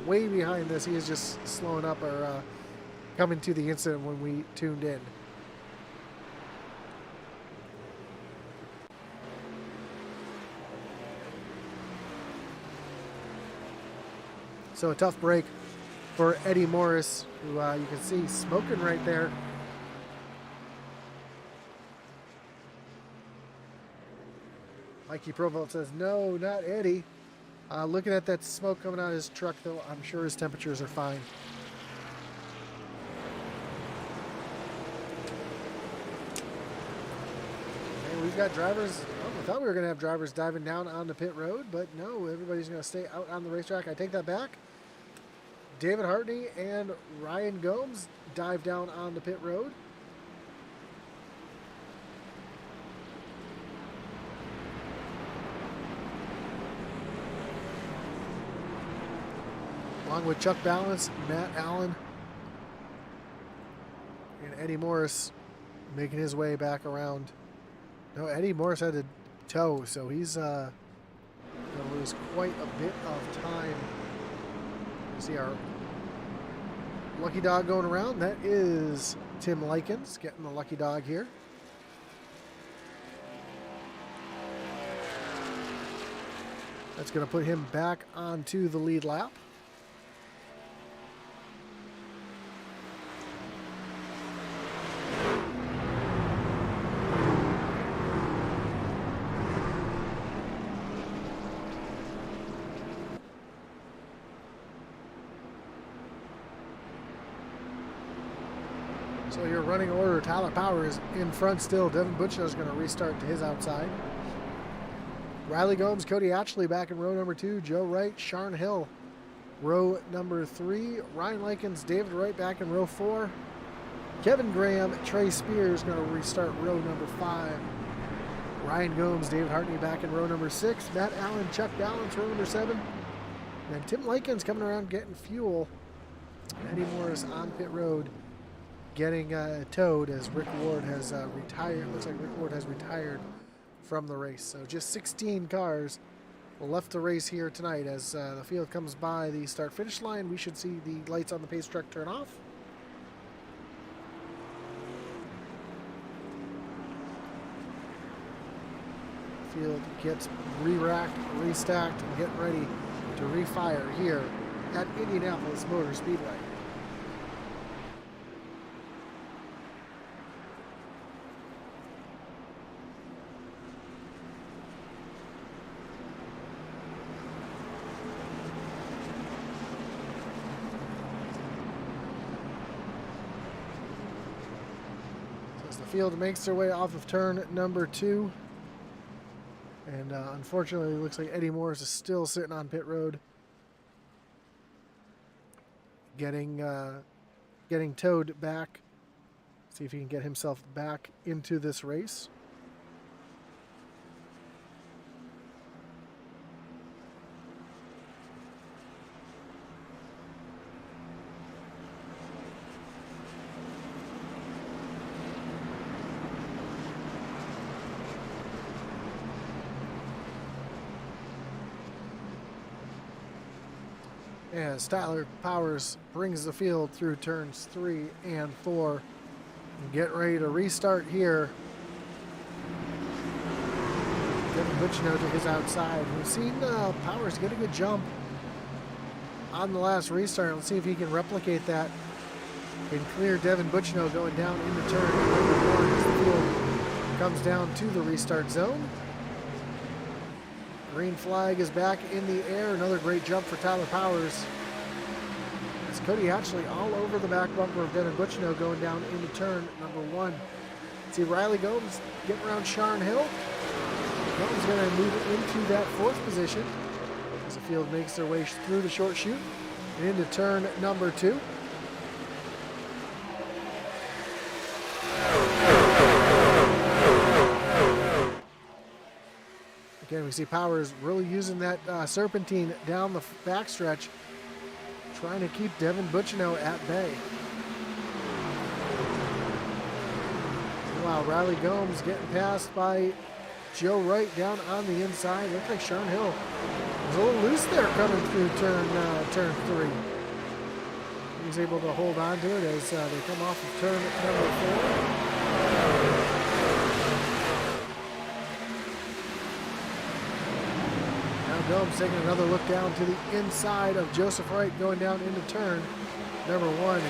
way behind this. He is just slowing up or coming to the incident when we tuned in. So a tough break for Eddie Morris, who you can see smoking right there. Mikey Provelt says, no, not Eddie. Looking at that smoke coming out of his truck, though, I'm sure his temperatures are fine. And we've got drivers. Oh, I thought we were going to have drivers diving down on the pit road, but no, everybody's going to stay out on the racetrack. I take that back. David Hartney and Ryan Gomes dive down on the pit road. Along with Chuck Balance, Matt Allen, and Eddie Morris making his way back around. No, Eddie Morris had to tow, so he's going to lose quite a bit of time. You see our lucky dog going around. That is Tim Likens getting the lucky dog here. That's going to put him back onto the lead lap. So your running order, Tyler Power is in front still. Devin Butchnow is going to restart to his outside. Riley Gomes, Cody Ashley back in row number 2. Joe Wright, Sharn Hill, row number 3. Ryan Likens, David Wright back in row 4. Kevin Graham, Trey Spears going to restart row number 5. Ryan Gomes, David Hartney back in row number 6. Matt Allen, Chuck Balance, row number 7. And then Tim Likens coming around getting fuel. Eddie Morris on pit road getting towed as Rick Ward has retired. Looks like Rick Ward has retired from the race. So just 16 cars left to race here tonight. As the field comes by the start-finish line, we should see the lights on the pace truck turn off. Field gets re-racked, restacked, and getting ready to refire here at Indianapolis Motor Speedway. As the field makes their way off of turn number 2. And unfortunately, it looks like Eddie Morris is still sitting on pit road, getting towed back. See if he can get himself back into this race. As Tyler Powers brings the field through turns 3 and 4. And get ready to restart here. Devin Butchnow to his outside. We've seen Powers get a good jump on the last restart. Let's see if he can replicate that and clear Devin Butchnow going down into turn number 1 as the field comes down to the restart zone. Green flag is back in the air. Another great jump for Tyler Powers. It's Cody Hatchley all over the back bumper of Devin Butchnow going down into turn number 1. See Riley Gomes getting around Sharn Hill. Gomes going to move into that 4th position as the field makes their way through the short chute and into turn number 2. Again, we see Powers really using that serpentine down the backstretch, trying to keep Devin Butchnow at bay. Wow, Riley Gomes getting passed by Joe Wright down on the inside. Looks like Sharn Hill was a little loose there coming through turn 3. He's able to hold on to it as they come off of turn number 4. Gomes taking another look down to the inside of Joseph Wright going down into turn number 1. Gomes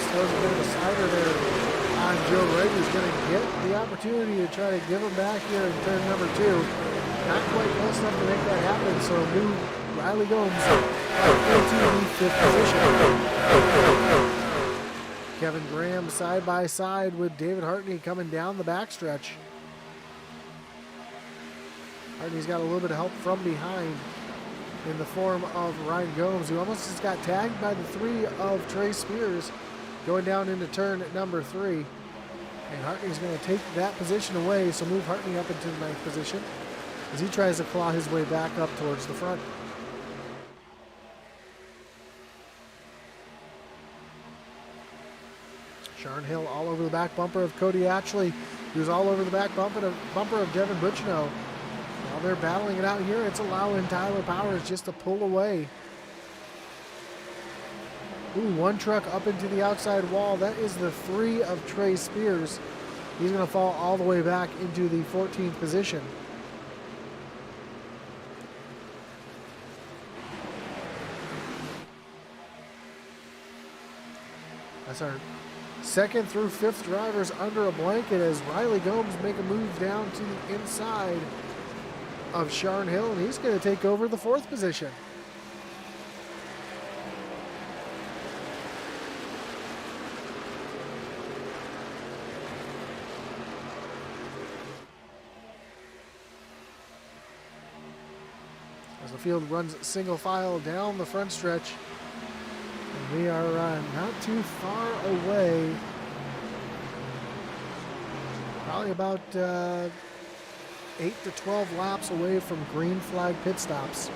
throws a bit of a slider there on Joe Wright, who's going to get the opportunity to try to give him back here in turn number 2. Not quite close enough to make that happen, so move Riley Gomes into the 5th position. Kevin Graham side by side with David Hartney coming down the backstretch. Hartney's got a little bit of help from behind in the form of Ryan Gomes, who almost just got tagged by the 3 of Trey Spears going down into turn number 3. And Hartney's going to take that position away, so move Hartney up into the 9th position as he tries to claw his way back up towards the front. Sharn Hill all over the back bumper of Cody Atchley, who's all over the back bumper of Devin Butchnow. While they're battling it out here, it's allowing Tyler Powers just to pull away. Ooh, one truck up into the outside wall. That is the 3 of Trey Spears. He's going to fall all the way back into the 14th position. That's our 2nd through 5th drivers under a blanket as Riley Gomes make a move down to the inside of Sharn Hill, and he's going to take over the 4th position. as the field runs single file down the front stretch. And we are not too far away. Probably about 8 to 12 laps away from green flag pit stops.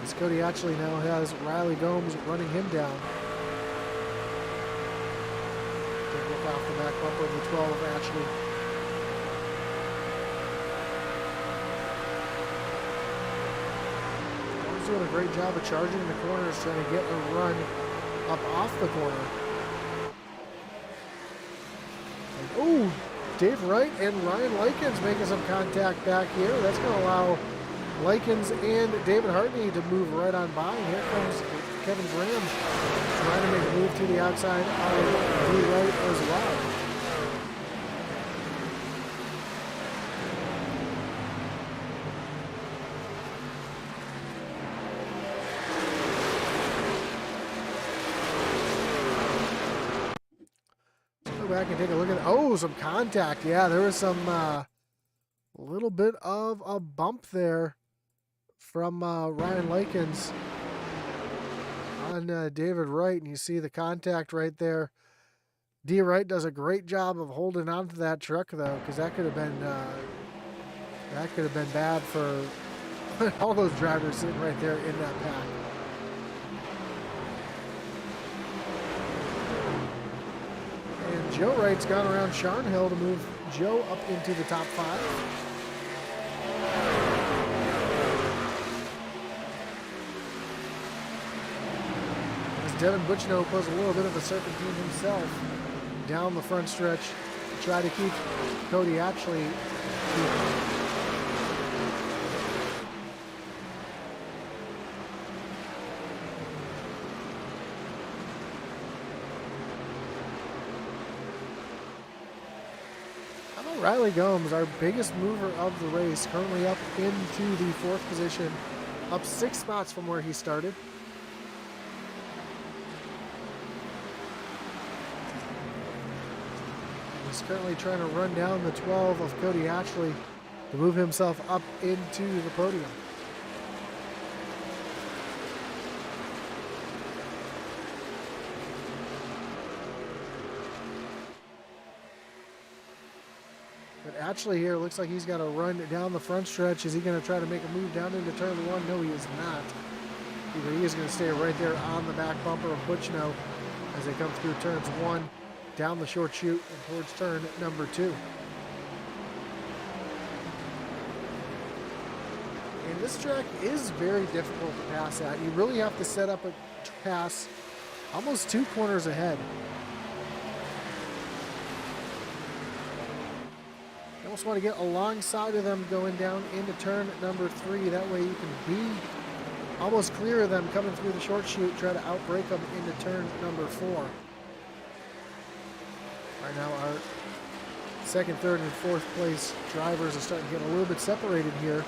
As Cody actually now has Riley Gomes running him down. Take a look off the back bumper of the 12 of Ashley. He's doing a great job of charging the corners, trying to get a run up off the corner. Oh, Dave Wright and Ryan Likens making some contact back here. That's going to allow Likens and David Hartney to move right on by. And here comes Kevin Graham trying to make a move to the outside of Dave Wright as well. Back and take a look at some contact. Yeah, there was some little bit of a bump there from Ryan Likens on David Wright, and you see the contact right there. D. Wright does a great job of holding on to that truck though, because that could have been bad for all those drivers sitting right there in that pack. And Joe Wright's gone around Sharnhill to move Joe up into the top 5. As Devin Butchno pulls a little bit of a serpentine himself down the front stretch to try to keep Cody Ashley. Riley Gomes, our biggest mover of the race, currently up into the 4th position, up 6 spots from where he started. He's currently trying to run down the 12 of Cody Ashley to move himself up into the podium. Ashley here looks like he's got to run down the front stretch. Is he going to try to make a move down into turn 1? No, he is not. Either he is going to stay right there on the back bumper of Butchno as they come through turns 1, down the short chute, and towards turn number 2. And this track is very difficult to pass at. You really have to set up a pass almost 2 corners ahead. You almost want to get alongside of them going down into turn number 3. That way you can be almost clear of them coming through the short chute, try to outbrake them into turn number 4. Right now our 2nd, 3rd, and 4th place drivers are starting to get a little bit separated here.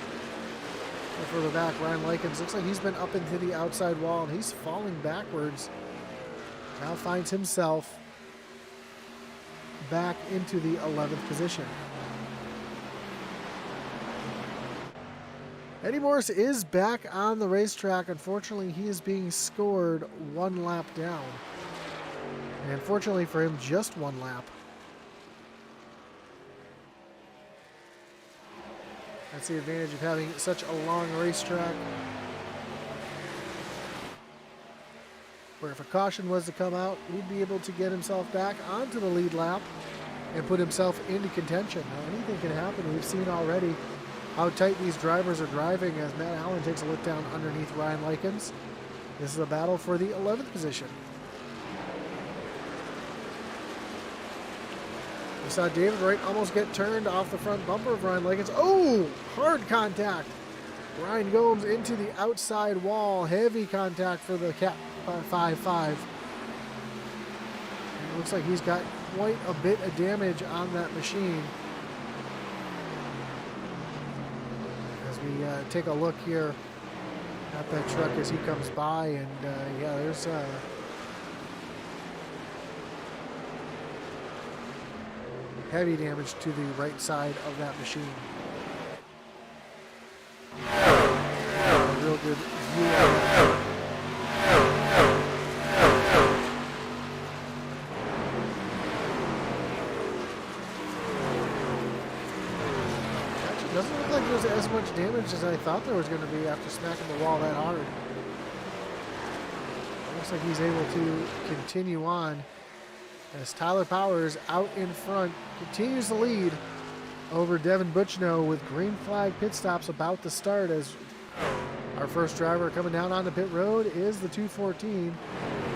And further back, Ryan Likens looks like he's been up into the outside wall and he's falling backwards. Now finds himself back into the 11th position. Eddie Morris is back on the racetrack. Unfortunately, he is being scored 1 lap down. And fortunately for him, just 1 lap. That's the advantage of having such a long racetrack. Where if a caution was to come out, he'd be able to get himself back onto the lead lap and put himself into contention. Now, anything can happen. We've seen already how tight these drivers are driving as Matt Allen takes a look down underneath Ryan Likens. This is a battle for the 11th position. We saw David Wright almost get turned off the front bumper of Ryan Likens. Oh, hard contact. Ryan Gomes into the outside wall. Heavy contact for the Cat 5-5. It looks like he's got quite a bit of damage on that machine. We take a look here at that truck as he comes by, and yeah, there's heavy damage to the right side of that machine. good view of that. Actually, doesn't look like there's as much damage as I thought there was going to be after smacking the wall that hard. Looks like he's able to continue on as Tyler Powers out in front continues to lead over Devin Butchno with green flag pit stops about to start, as our first driver coming down onto pit road is the 214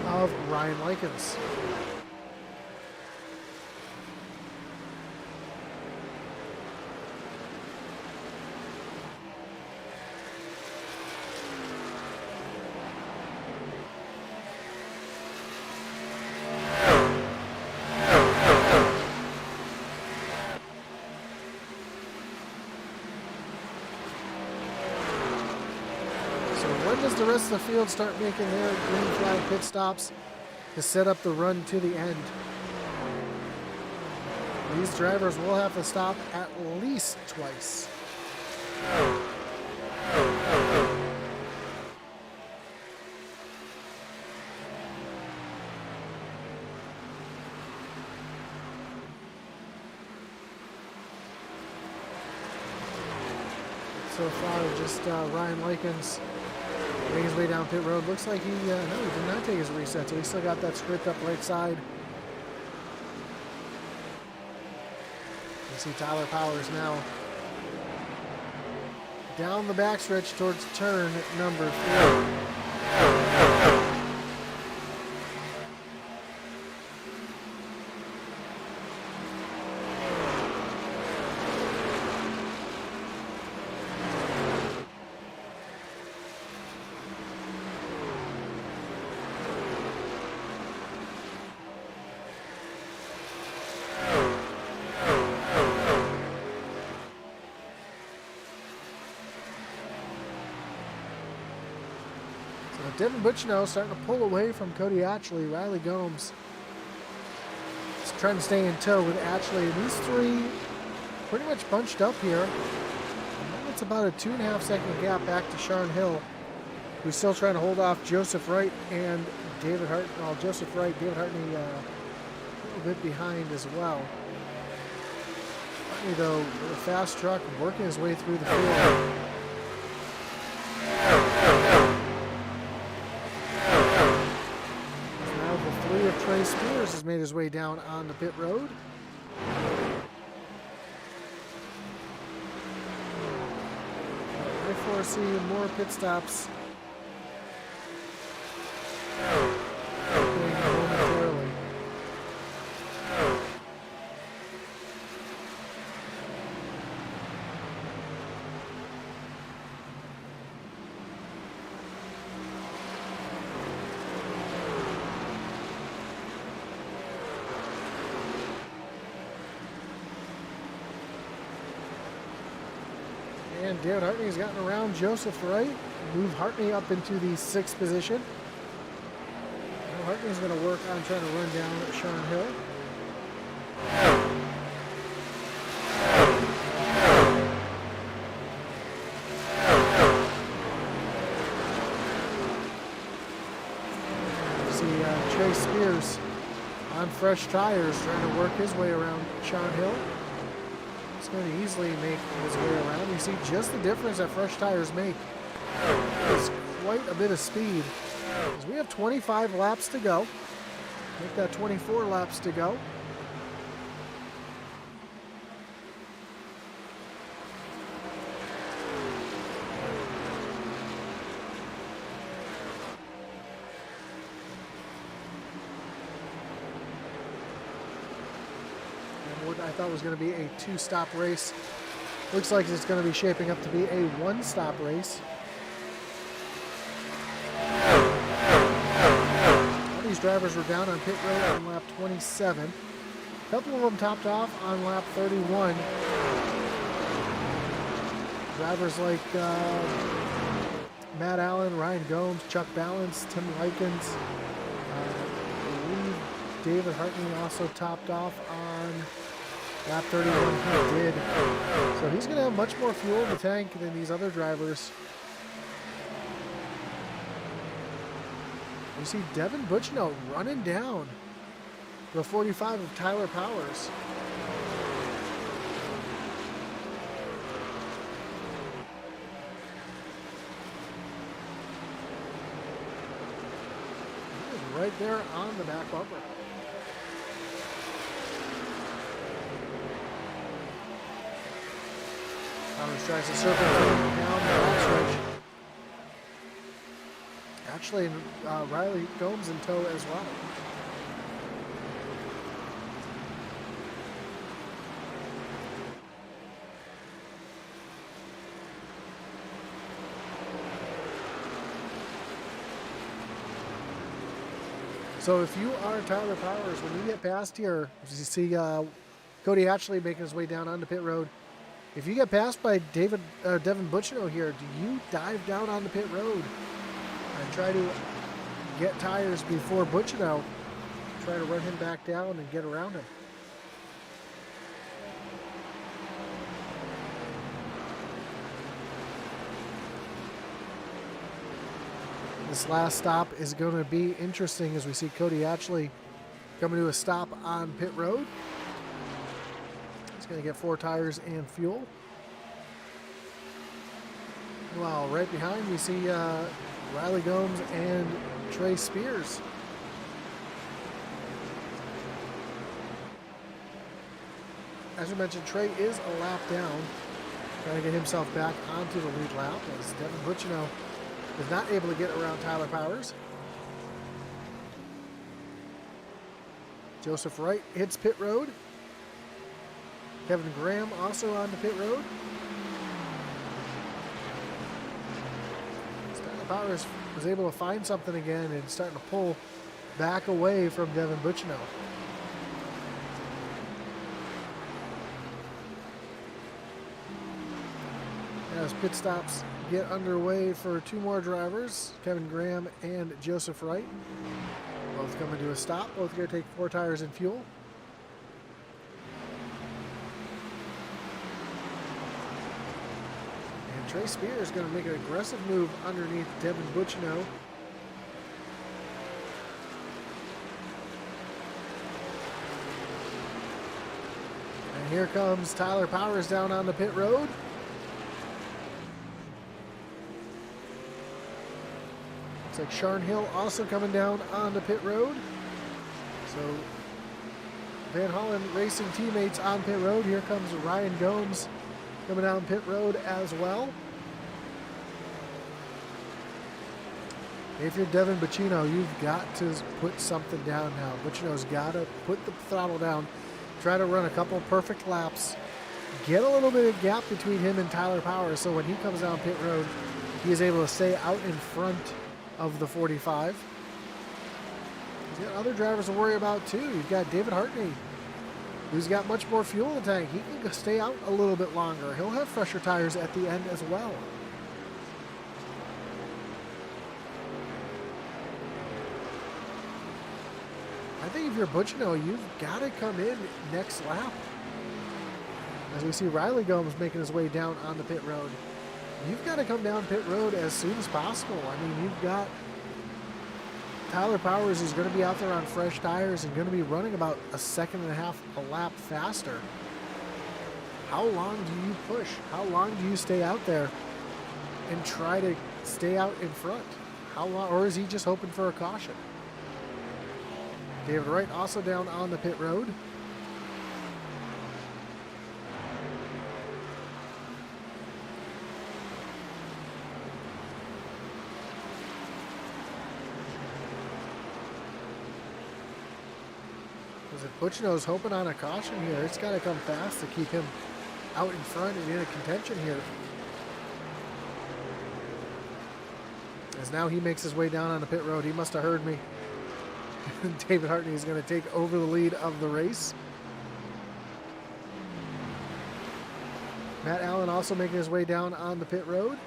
of Ryan Likens. The rest of the field start making their green flag pit stops to set up the run to the end. These drivers will have to stop at least twice. So far, just Ryan Likens making his way down pit road. Looks like no, he did not take his reset, so he still got that script up right side. You see Tyler Powers now down the backstretch towards turn number 3. Devin Butchno starting to pull away from Cody Atchley. Riley Gomes is trying to stay in tow with Atchley. And these three pretty much bunched up here. And it's about a 2.5 second gap back to Sean Hill, who's still trying to hold off Joseph Wright and David Hart. Well, Joseph Wright, David Hartney a little bit behind as well. Hartney, though, with a fast truck, working his way through the field. Trey Spears has made his way down on the pit road. I foresee more pit stops momentarily. And David Hartney's gotten around Joseph Wright, move Hartney up into the 6th position. Now Hartney's going to work on trying to run down Sean Hill. See Trey Spears on fresh tires trying to work his way around Sean Hill. Going to easily make his way around. You see just the difference that fresh tires make. It's quite a bit of speed. As we have 25 laps to go. Make that 24 laps to go. What I thought was going to be a 2-stop race looks like it's going to be shaping up to be a 1-stop race. All these drivers were down on pit road on lap 27. A couple of them topped off on lap 31. Drivers like Matt Allen, Ryan Gomes, Chuck Balance, Tim Likens. I believe David Hartney also topped off on lap 31. He did. So he's going to have much more fuel in the tank than these other drivers. You see Devin Butchino running down the 45 of Tyler Powers. He is right there on the back bumper. Powers tries to circle down the backstretch. Actually, Riley Gomes in tow as well. So if you are Tyler Powers, when you get past here, you see Cody Ashley making his way down onto pit road. If you get passed by Devin Butchino here, do you dive down on the pit road and try to get tires before Butchino, try to run him back down and get around him? This last stop is going to be interesting as we see Cody Ashley coming to a stop on pit road. He's going to get 4 tires and fuel. Well, right behind we see Riley Gomes and Trey Spears. As we mentioned, Trey is a lap down, trying to get himself back onto the lead lap as Devin Butchino is not able to get around Tyler Powers. Joseph Wright hits pit road. Kevin Graham also on the pit road. Tyler Powers was able to find something again and starting to pull back away from Devin Butchino. As pit stops get underway for 2 more drivers, Kevin Graham and Joseph Wright. Both coming to a stop, both going to take 4 tires and fuel. And Trey Spears is going to make an aggressive move underneath Devin Butchino. And here comes Tyler Powers down on the pit road. Looks like Sharn Hill also coming down on the pit road. So Van Hollen Racing teammates on pit road. Here comes Ryan Gomes coming down pit road as well. If you're Devin Butchino, you've got to put something down now. Butchino's got to put the throttle down, try to run a couple perfect laps, get a little bit of gap between him and Tyler Powers so when he comes down pit road, he is able to stay out in front of the 45. He's got other drivers to worry about too. You've got David Hartney, who's got much more fuel in the tank. He can stay out a little bit longer. He'll have fresher tires at the end as well. I think if you're Butchino, you've got to come in next lap. As we see Riley Gomes making his way down on the pit road. You've got to come down pit road as soon as possible. I mean, you've got Tyler Powers who's going to be out there on fresh tires and going to be running about 1.5 seconds a lap faster. How long do you push? How long do you stay out there and try to stay out in front? How long, or is he just hoping for a caution? David Wright also down on the pit road. If Butchino's hoping on a caution here, it's got to come fast to keep him out in front and in a contention here. As now he makes his way down on the pit road. He must have heard me. David Hartney is going to take over the lead of the race. Matt Allen also making his way down on the pit road.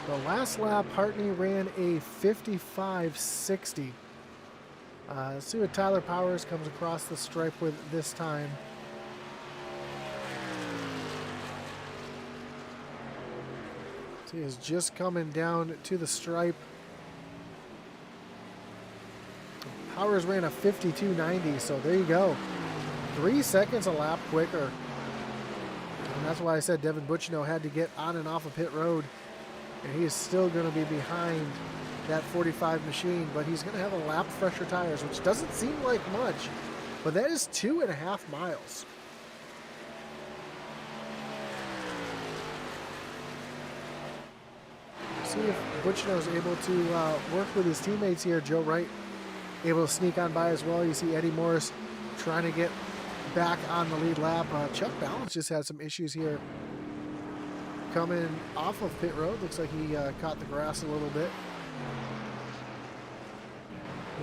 The last lap, Hartney ran a 55.60. Let's see what Tyler Powers comes across the stripe with this time. So he is just coming down to the stripe. Powers ran a 52.90, so there you go. 3 seconds a lap quicker. And that's why I said Devin Butchino had to get on and off of pit road. And he is still going to be behind that 45 machine, but he's going to have a lap fresher tires, which doesn't seem like much, but that is 2.5 miles. See if Butchino is able to work with his teammates here. Joe Wright able to sneak on by as well. You see Eddie Morris trying to get back on the lead lap. Chuck Balance just had some issues here coming off of pit road. Looks like he caught the grass a little bit.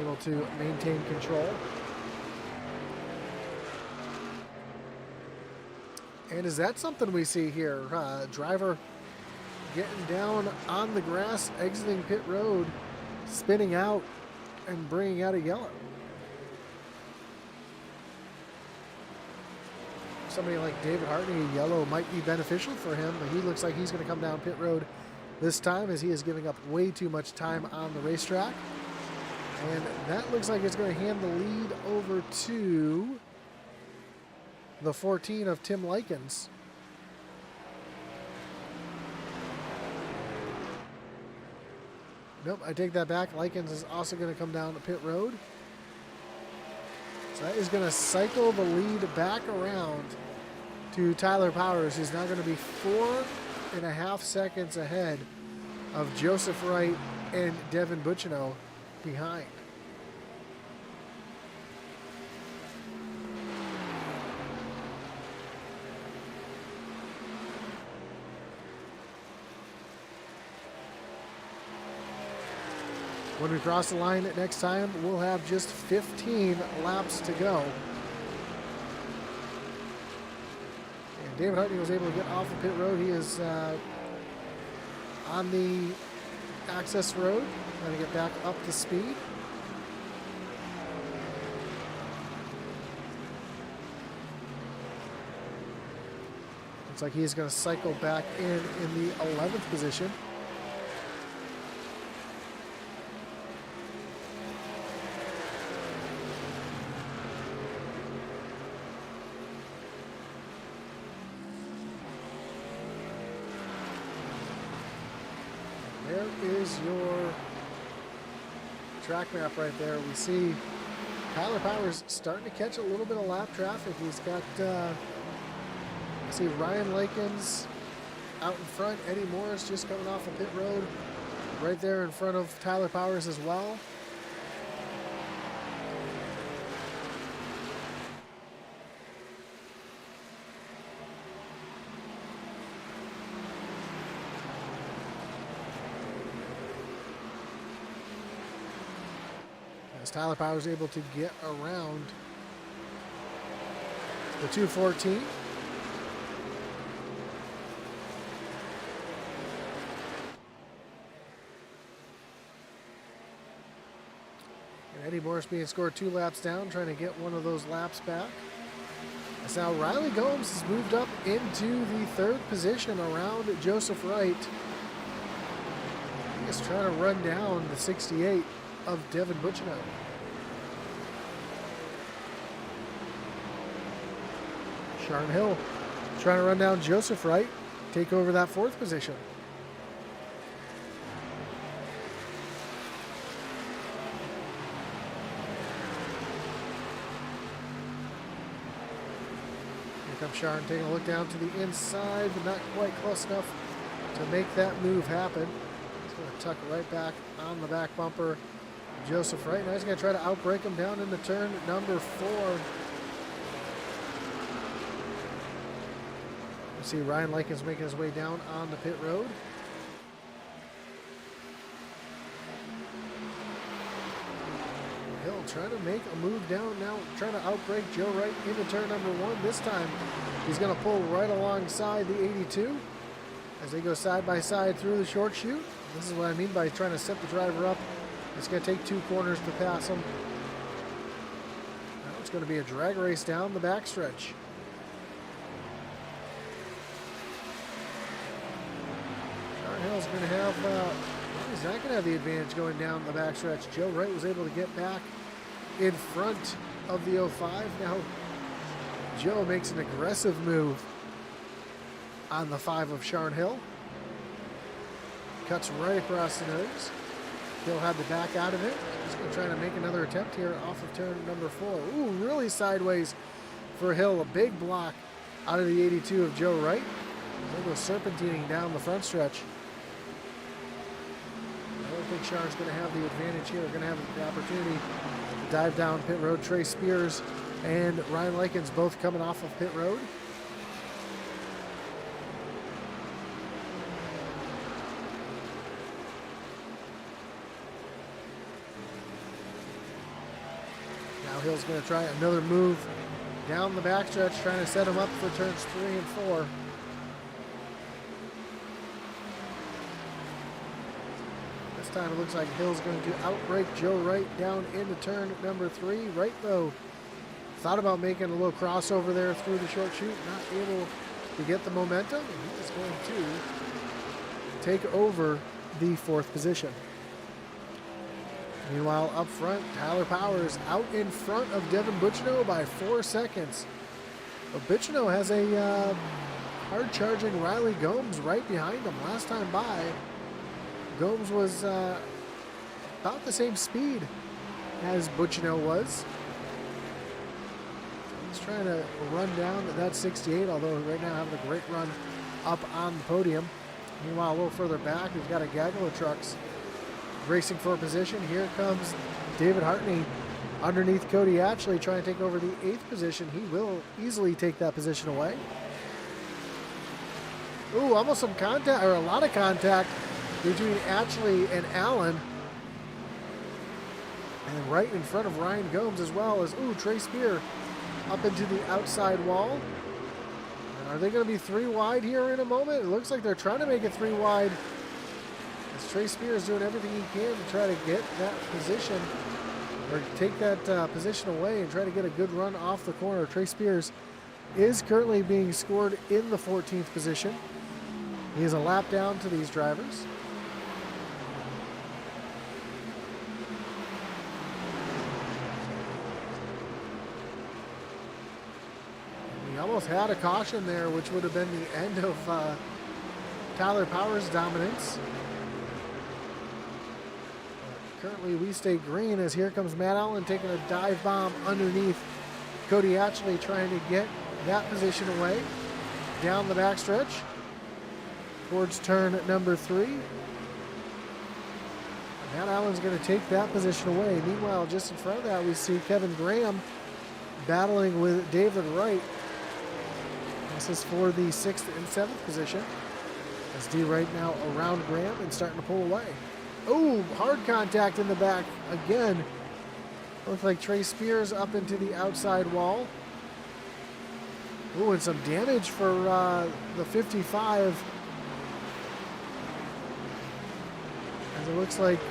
Able to maintain control. And is that something we see here? Driver getting down on the grass, exiting pit road, spinning out, and bringing out a yellow. Somebody like David Hartney, yellow might be beneficial for him, but he looks like he's going to come down pit road this time as he is giving up way too much time on the racetrack. And that looks like it's going to hand the lead over to the 14 of Tim Likens. Nope, I take that back. Likens is also going to come down to pit road. So that is going to cycle the lead back around to Tyler Powers, who's now going to be 4.5 seconds ahead of Joseph Wright and Devin Butchino behind. When we cross the line next time, we'll have just 15 laps to go. And David Hartney was able to get off the pit road. He is on the access road, trying to get back up to speed. Looks like he's going to cycle back in the 11th position. Is your track map right there. We see Tyler Powers starting to catch a little bit of lap traffic. He's got, I see Ryan Lakins out in front. Eddie Morris just coming off of pit road right there in front of Tyler Powers as well. Tyler Powers able to get around the 214. And Eddie Morris being scored 2 laps down, trying to get one of those laps back. As now Riley Gomes has moved up into the 3rd position around Joseph Wright. He is trying to run down the 68 of Devin Butchino. Sharon Hill trying to run down Joseph Wright, take over that 4th position. Here comes Sharon taking a look down to the inside, but not quite close enough to make that move happen. He's going to tuck right back on the back bumper. Joseph Wright. Now he's going to try to outbrake him down into turn number 4. You see Ryan Likens making his way down on the pit road. Hill trying to make a move down now, trying to outbrake Joe Wright into turn number 1. This time he's going to pull right alongside the 82. as they go side by side through the short chute. This is what I mean by trying to set the driver up. It's going to take 2 corners to pass him. Now it's going to be a drag race down the backstretch. Hill's going to have, he's not going to have the advantage going down the backstretch. Joe Wright was able to get back in front of the 05. Now Joe makes an aggressive move on the 5 of Sharn Hill. Cuts right across the nose. Hill had to back out of it. He's going to try to make another attempt here off of turn number 4. Ooh, really sideways for Hill. A big block out of the 82 of Joe Wright. He'll go serpentining down the front stretch. I don't think Sharn's going to have the advantage here. They're going to have the opportunity to dive down pit road. Trey Spears and Ryan Likens both coming off of pit road. Now Hill's going to try another move down the backstretch, trying to set him up for turns 3 and 4. This time it looks like Hill's going to outbrake Joe Wright down into turn number 3. Wright, though, thought about making a little crossover there through the short chute, not able to get the momentum. He is going to take over the 4th position. Meanwhile, up front, Tyler Powers out in front of Devin Bucino by 4 seconds. But Bucino has a hard-charging Riley Gomes right behind him. Last time by, Gomes was about the same speed as Bucino was. He's trying to run down that 68, although right now having a great run up on the podium. Meanwhile, a little further back, we've got a gaggle of trucks racing for a position. Here comes David Hartney underneath Cody Atchley trying to take over the 8th position. He will easily take that position away. Ooh, almost some contact, or a lot of contact between Atchley and Allen. And right in front of Ryan Gomes as well as, ooh, Trey Spear up into the outside wall. And are they going to be 3 wide here in a moment? It looks like they're trying to make it 3 wide. As Trey Spear is doing everything he can to try to get that position, or take that position away and try to get a good run off the corner. Trey Spears is currently being scored in the 14th position. He is a lap down to these drivers. We almost had a caution there, which would have been the end of Tyler Powers' dominance. Currently, we stay green as here comes Matt Allen taking a dive bomb underneath Cody Atchley, trying to get that position away down the backstretch towards turn number 3. Matt Allen's going to take that position away. Meanwhile, just in front of that, we see Kevin Graham battling with David Wright. This is for the 6th and 7th position. As D Wright now around Graham and starting to pull away. Oh, hard contact in the back again. Looks like Trey Spears up into the outside wall. Oh, and some damage for the 55. As it looks like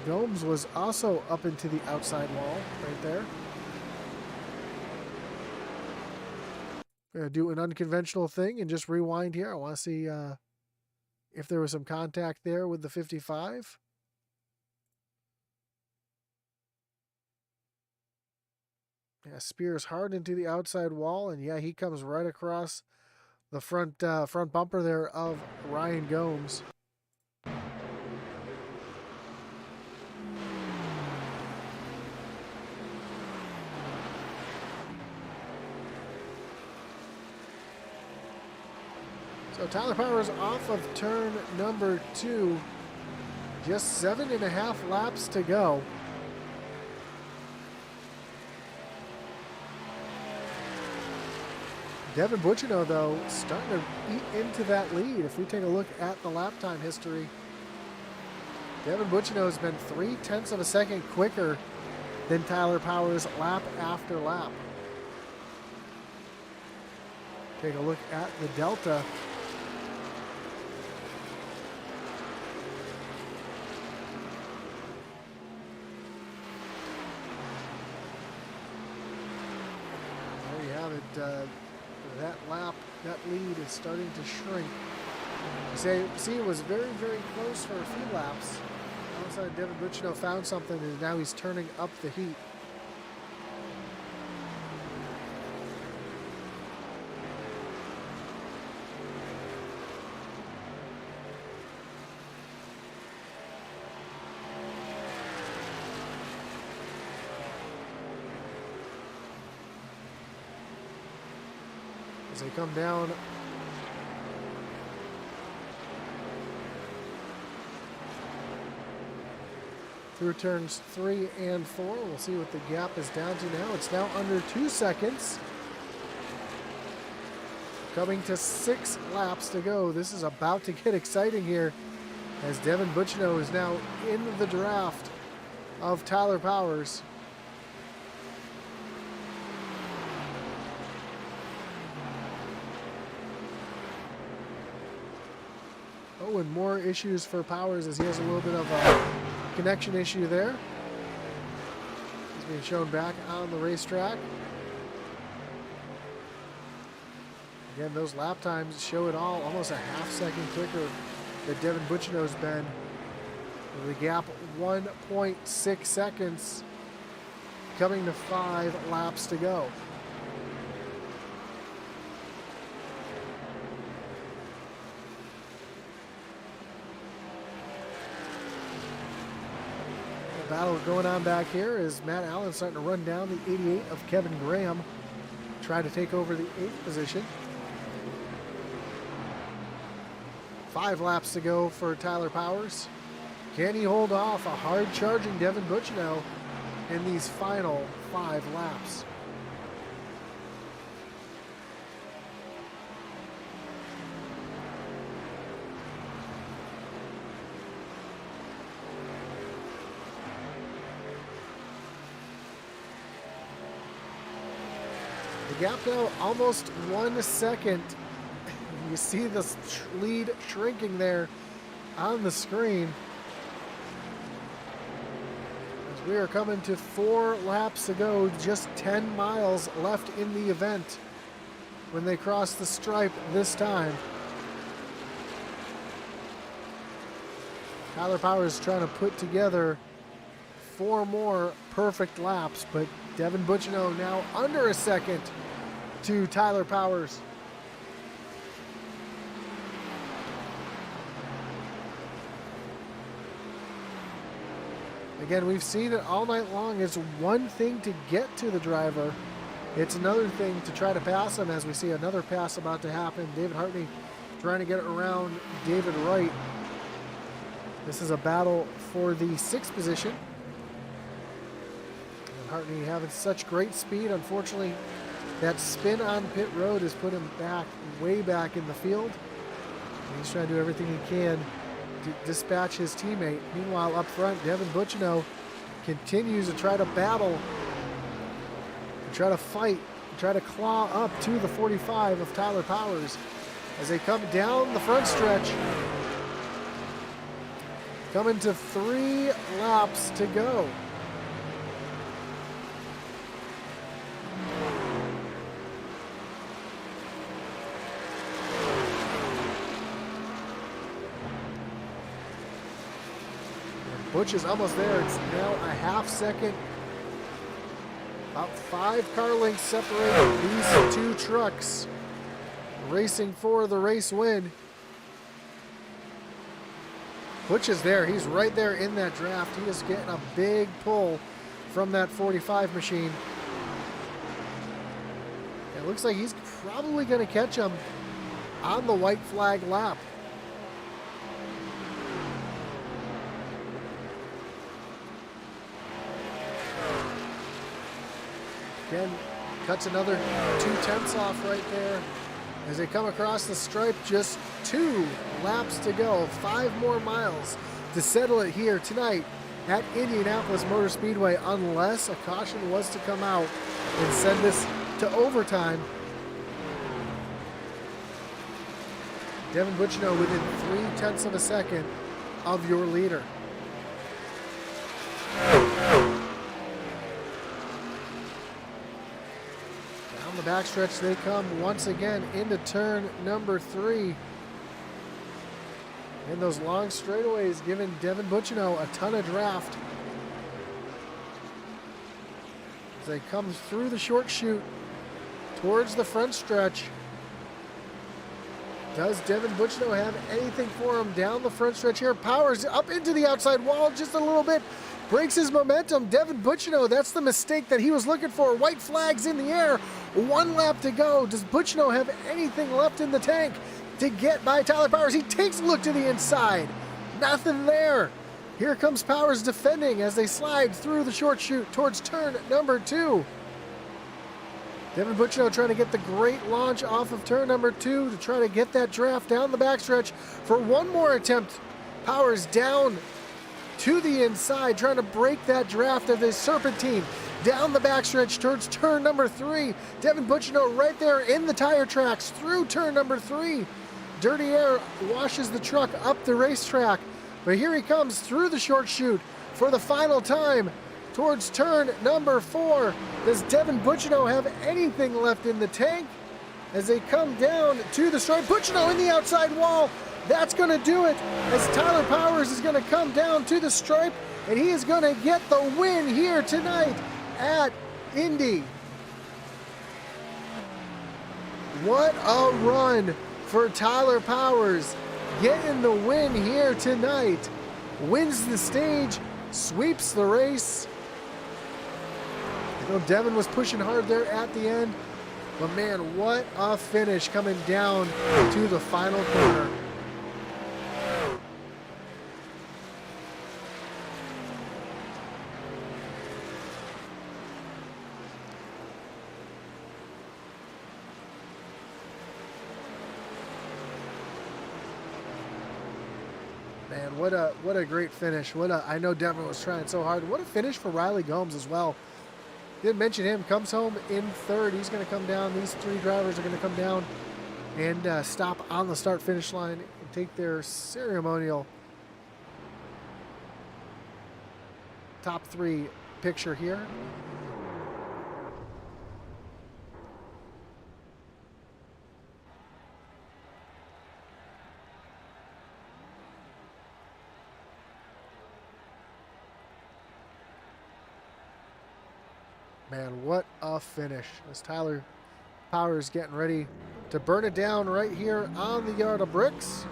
Gomes was also up into the outside wall right there. We're going to do an unconventional thing and just rewind here. I want to see if there was some contact there with the 55. Yeah, Spears hard into the outside wall, and yeah, he comes right across the front bumper there of Ryan Gomes. So Tyler Powers off of turn number 2. Just 7.5 laps to go. Devin Bucino, though, starting to eat into that lead. If we take a look at the lap time history, Devin Bucino has been 0.3 of a second quicker than Tyler Powers lap after lap. Take a look at the delta that lead is starting to shrink. See, it was very, very close for a few laps. All of a sudden, Devin Buchino found something, and now he's turning up the heat. As they come down through turns 3 and 4. We'll see what the gap is down to now. It's now under 2 seconds. Coming to 6 laps to go. This is about to get exciting here as Devin Buchino is now in the draft of Tyler Powers. Oh, and more issues for Powers as he has a little bit of a connection issue there. He's being shown back on the racetrack. Again, those lap times show it all. Almost a half second quicker that Devin Buchino's been. The gap 1.6 seconds coming to 5 laps to go. Battle going on back here is Matt Allen starting to run down the 88 of Kevin Graham, trying to take over the 8th position. 5 laps to go for Tyler Powers. Can he hold off a hard charging Devin Buchino in these final 5 laps? The gap now almost 1 second. You see the lead shrinking there on the screen. As we are coming to 4 laps to go, just 10 miles left in the event when they cross the stripe this time. Tyler Powers trying to put together 4 more perfect laps, but Devin Buchino now under a second to Tyler Powers. Again, we've seen it all night long. It's one thing to get to the driver. It's another thing to try to pass him, as we see another pass about to happen. David Hartney trying to get around David Wright. This is a battle for the 6th position. Hartney having such great speed. Unfortunately, that spin on pit road has put him back, way back in the field. And he's trying to do everything he can to dispatch his teammate. Meanwhile, up front, Devin Buchino continues to try to battle, to try to fight, to try to claw up to the 45 of Tyler Powers as they come down the front stretch. Coming to 3 laps to go. Butch is almost there. It's now a half second. About 5 car lengths separating these 2 trucks racing for the race win. Butch is there. He's right there in that draft. He is getting a big pull from that 45 machine. It looks like he's probably going to catch him on the white flag lap. Again, cuts another 2/10 off right there as they come across the stripe. Just 2 laps to go. 5 more miles to settle it here tonight at Indianapolis Motor Speedway, unless a caution was to come out and send this to overtime. Devin Buchino within 0.3 of a second of your leader. backstretch they come once again into turn number 3. And those long straightaways giving Devin Buccino a ton of draft. As they come through the short chute towards the front stretch. Does Devin Buccino have anything for him down the front stretch here? Powers up into the outside wall just a little bit. Breaks his momentum. Devin Buccino, that's the mistake that he was looking for. White flags in the air. 1 lap to go. Does Buccino have anything left in the tank to get by Tyler Powers? He takes a look to the inside. Nothing there. Here comes Powers defending as they slide through the short chute towards turn number 2. Devin Buccino trying to get the great launch off of turn number 2 to try to get that draft down the backstretch for one more attempt. Powers down to the inside, trying to break that draft of his serpentine down the backstretch towards turn number 3. Devin Buccino right there in the tire tracks through turn number 3. Dirty air washes the truck up the racetrack, but here he comes through the short chute for the final time towards turn number 4. Does Devin Buccino have anything left in the tank? As they come down to the stripe, Buccino in the outside wall. That's going to do it, as Tyler Powers is going to come down to the stripe, and he is going to get the win here tonight at Indy. What a run for Tyler Powers, getting the win here tonight. Wins the stage, sweeps the race. I know Devin was pushing hard there at the end, but man, what a finish coming down to the final corner. Man, what a great finish. I know Devin was trying so hard. What a finish for Riley Gomes as well. Didn't mention him. Comes home in 3rd. He's going to come down. These 3 drivers are going to come down and stop on the start-finish line and take their ceremonial top 3 picture here. Man, what a finish. As Tyler Powers getting ready to burn it down right here on the yard of bricks.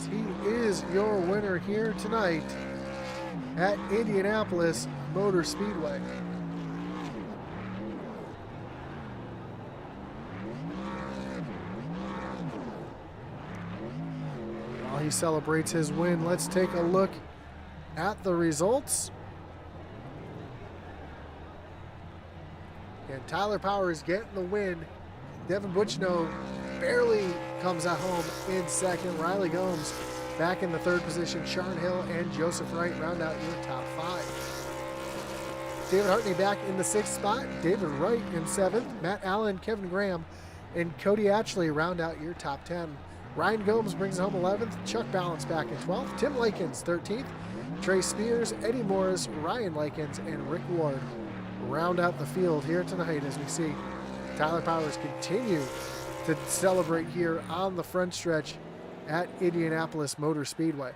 He is your winner here tonight at Indianapolis Motor Speedway. While he celebrates his win, let's take a look at the results. And Tyler Powers getting the win. Devin Buccino barely comes out home in 2nd. Riley Gomes back in the 3rd position. Sharon Hill and Joseph Wright round out your top 5. David Hartney back in the 6th spot. David Wright in 7th. Matt Allen, Kevin Graham, and Cody Ashley round out your top 10. Ryan Gomes brings it home 11th. Chuck Balance back in 12th. Tim Lakins 13th. Trey Spears, Eddie Morris, Ryan Lakins, and Rick Ward round out the field here tonight as we see Tyler Powers continue to celebrate here on the front stretch at Indianapolis Motor Speedway.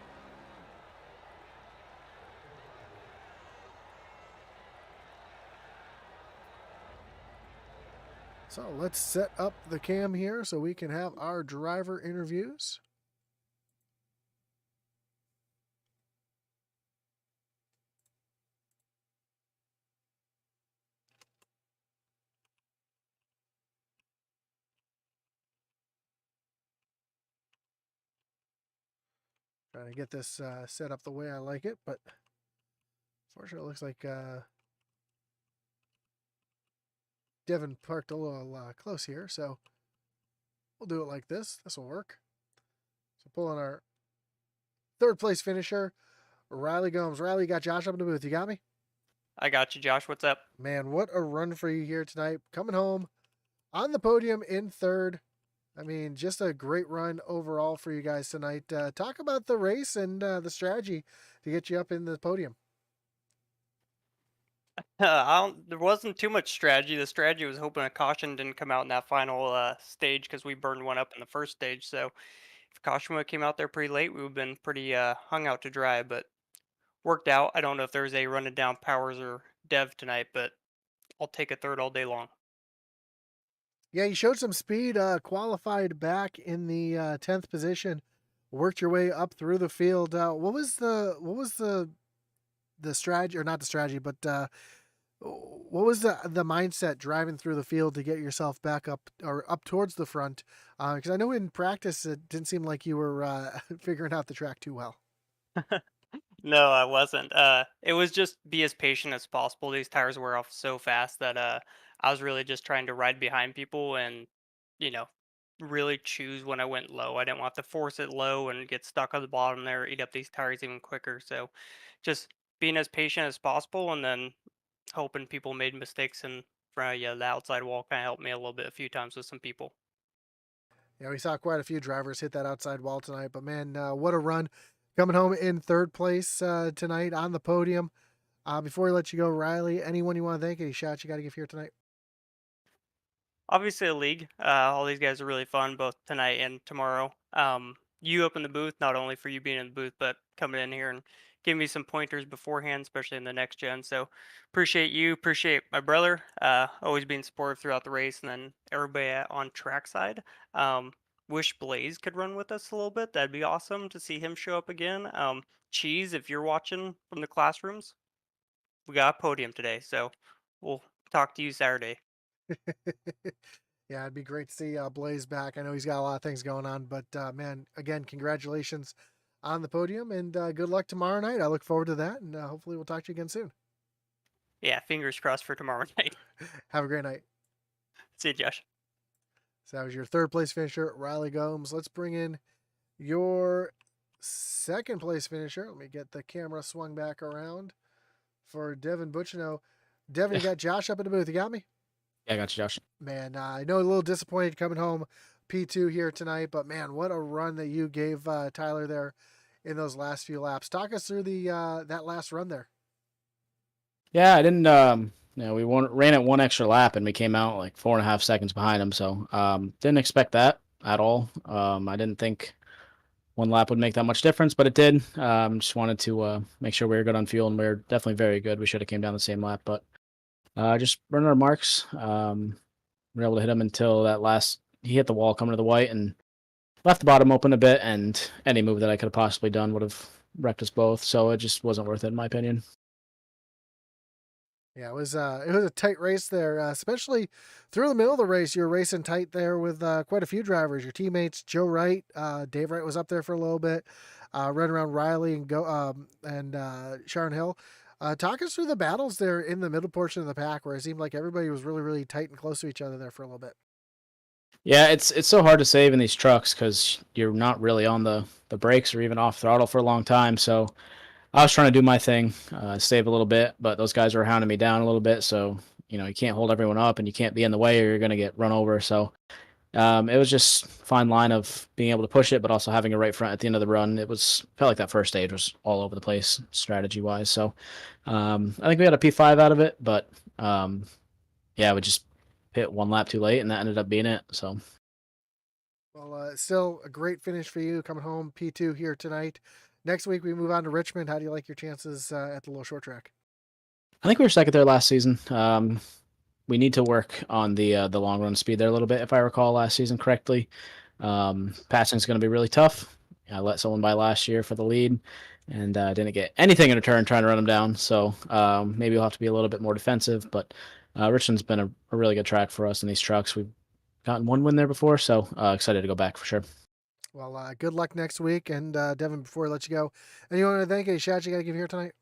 So let's set up the cam here so we can have our driver interviews. Trying to get this set up the way I like it, but unfortunately it looks like Devin parked a little close here, so we'll do it like this. This will work. So pulling our third place finisher, Riley Gomes. Riley, you got Josh up in the booth. You got me? I got you, Josh. What's up? Man, what a run for you here tonight. Coming home on the podium in third. I mean, just a great run overall for you guys tonight. Talk about the race and the strategy to get you up in the podium. There wasn't too much strategy. The strategy was hoping a caution didn't come out in that final stage because we burned one up in the first stage. So if caution would have came out there pretty late, we would have been pretty hung out to dry. But worked out. I don't know if there was a running down powers or dev tonight, but I'll take a third all day long. Yeah, you showed some speed, qualified back in the 10th position, worked your way up through the field. What was the strategy, or not the strategy, but what was the mindset driving through the field to get yourself back up or up towards the front? Because I know in practice it didn't seem like you were figuring out the track too well. No, I wasn't. It was just be as patient as possible. These tires wear off so fast that I was really just trying to ride behind people and, you know, really choose when I went low. I didn't want to force it low and get stuck on the bottom there, eat up these tires even quicker. So just being as patient as possible and then hoping people made mistakes and yeah, the outside wall kind of helped me a little bit a few times with some people. Yeah, we saw quite a few drivers hit that outside wall tonight, but man, what a run. Coming home in third place tonight on the podium. Before we let you go, Riley, anyone you want to thank? Any shots you got to give here tonight? Obviously, a league. All these guys are really fun, both tonight and tomorrow. You up in the booth, not only for you being in the booth, but coming in here and giving me some pointers beforehand, especially in the next gen. So appreciate you, appreciate my brother, always being supportive throughout the race, and then everybody on trackside. Wish Blaze could run with us a little bit. That'd be awesome to see him show up again. Cheese, if you're watching from the classrooms, we got a podium today, so we'll talk to you Saturday. Yeah, it'd be great to see Blaze back. I know he's got a lot of things going on, but man, again, congratulations on the podium and good luck tomorrow night. I look forward to that, and hopefully we'll talk to you again soon. Yeah, fingers crossed for tomorrow night. Have a great night. See you, Josh. So that was your third place finisher, Riley Gomes. Let's bring in your second place finisher. Let me get the camera swung back around for Devin Butchino. Devin, you got Josh up in the booth. You got me? Yeah, I got you, Josh. Man, I know a little disappointed coming home P2 here tonight, but man, what a run that you gave Tyler there in those last few laps. Talk us through the that last run there. Yeah, I didn't. We ran it one extra lap, and we came out like 4.5 seconds behind him. So, didn't expect that at all. I didn't think one lap would make that much difference, but it did. Just wanted to make sure we were good on fuel, and we were definitely very good. We should have came down the same lap, but just running our marks. We were able to hit him until that last. He hit the wall coming to the white and left the bottom open a bit, and any move that I could have possibly done would have wrecked us both. So it just wasn't worth it, in my opinion. Yeah, it was a tight race there, especially through the middle of the race. You were racing tight there with quite a few drivers. Your teammates, Joe Wright, Dave Wright was up there for a little bit. Right around Riley and Sharon Hill. Talk us through the battles there in the middle portion of the pack, where it seemed like everybody was really, really tight and close to each other there for a little bit. Yeah, it's so hard to save in these trucks because you're not really on the brakes or even off throttle for a long time. So I was trying to do my thing, save a little bit, but those guys were hounding me down a little bit. So, you can't hold everyone up and you can't be in the way or you're going to get run over. So it was just fine line of being able to push it, but also having a right front at the end of the run. Felt like that first stage was all over the place strategy wise. So I think we had a P5 out of it, but yeah, we just hit one lap too late and that ended up being it. So. Well, still a great finish for you coming home P2 here tonight. Next week we move on to Richmond. How do you like your chances at the little short track? I think we were second there last season. We need to work on the long run speed there a little bit, if I recall last season correctly. Passing is going to be really tough. I let someone by last year for the lead and didn't get anything in return trying to run them down. So maybe we'll have to be a little bit more defensive. But Richmond's been a really good track for us in these trucks. We've gotten one win there before, so excited to go back for sure. Well, good luck next week. And Devin, before I let you go, anyone want to thank? Any shots you got to give here tonight?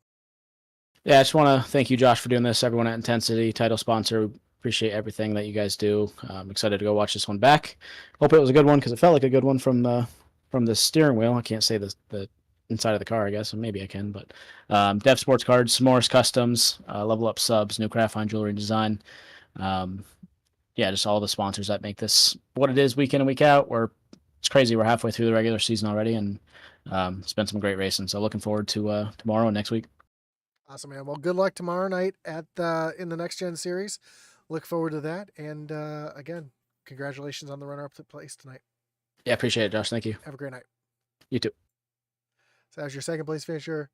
Yeah, I just want to thank you, Josh, for doing this. Everyone at Intensity, title sponsor, appreciate everything that you guys do. I'm excited to go watch this one back. Hope it was a good one because it felt like a good one from the steering wheel. I can't say the inside of the car, I guess. Maybe I can, but Dev Sports Cards, S'mores Customs, Level Up Subs, New Craft Fine Jewelry Design. Yeah, just all the sponsors that make this what it is week in and week out. It's crazy. We're halfway through the regular season already, and it's been some great racing. So looking forward to tomorrow and next week. Awesome, man. Well, good luck tomorrow night in the Next Gen Series. Look forward to that. And again, congratulations on the runner-up to place tonight. Yeah, appreciate it, Josh. Thank you. Have a great night. You too. So as your second place finisher,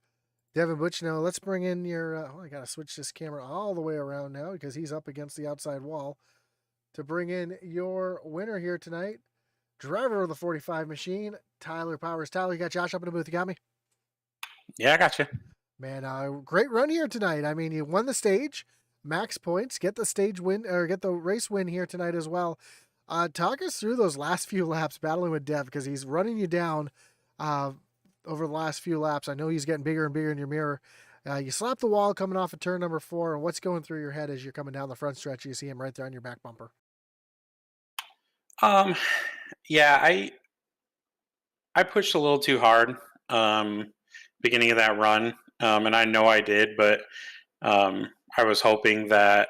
Devin Butch. Now let's bring in your. I got to switch this camera all the way around now because he's up against the outside wall. To bring in your winner here tonight, driver of the 45 machine, Tyler Powers. Tyler, you got Josh up in the booth. You got me? Yeah, I got you. Man, great run here tonight. I mean, you won the stage, max points, get the stage win or get the race win here tonight as well. Talk us through those last few laps battling with Dev because he's running you down over the last few laps. I know he's getting bigger and bigger in your mirror. You slap the wall coming off of turn number 4, and what's going through your head as you're coming down the front stretch? You see him right there on your back bumper. Yeah, I pushed a little too hard beginning of that run, and I know I did, but I was hoping that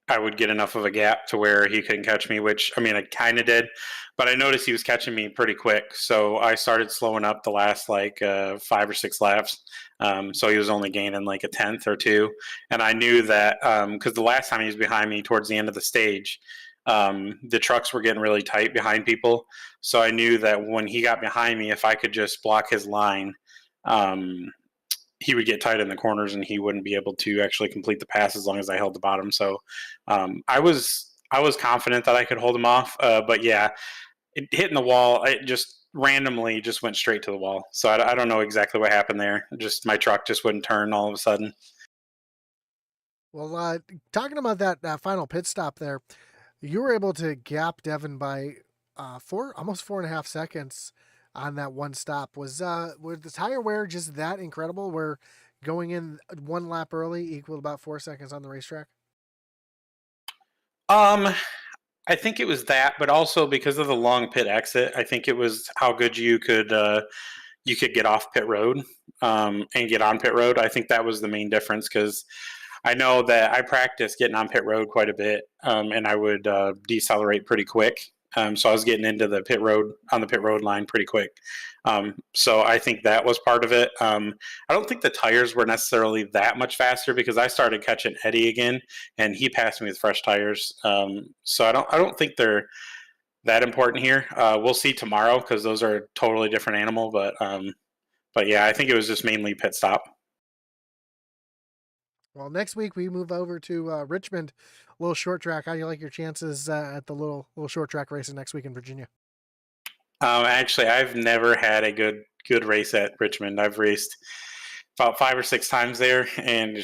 I would get enough of a gap to where he couldn't catch me, which, I mean, I kind of did, but I noticed he was catching me pretty quick, so I started slowing up the last, 5 or 6 laps, so he was only gaining like a tenth or two, and I knew that, because the last time he was behind me towards the end of the stage, the trucks were getting really tight behind people, so I knew that when he got behind me, if I could just block his line, he would get tight in the corners and he wouldn't be able to actually complete the pass as long as I held the bottom. So I was confident that I could hold him off, but yeah, hitting the wall, it just randomly just went straight to the wall. So I don't know exactly what happened there. Just my truck just wouldn't turn all of a sudden. Well, talking about that final pit stop there, you were able to gap Devin by almost 4.5 seconds on that one stop. Was the tire wear just that incredible where going in one lap early equaled about 4 seconds on the racetrack? I think it was that, but also because of the long pit exit, I think it was how good you could get off pit road and get on pit road. I think that was the main difference because I know that I practiced getting on pit road quite a bit, and I would decelerate pretty quick. So I was getting into the pit road line pretty quick. So I think that was part of it. I don't think the tires were necessarily that much faster because I started catching Eddie again, and he passed me with fresh tires. So I don't think they're that important here. We'll see tomorrow because those are a totally different animal. But yeah, I think it was just mainly pit stop. Well, next week we move over to Richmond, a little short track. How do you like your chances at the little short track races next week in Virginia? Actually, I've never had a good race at Richmond. I've raced about 5 or 6 times there, and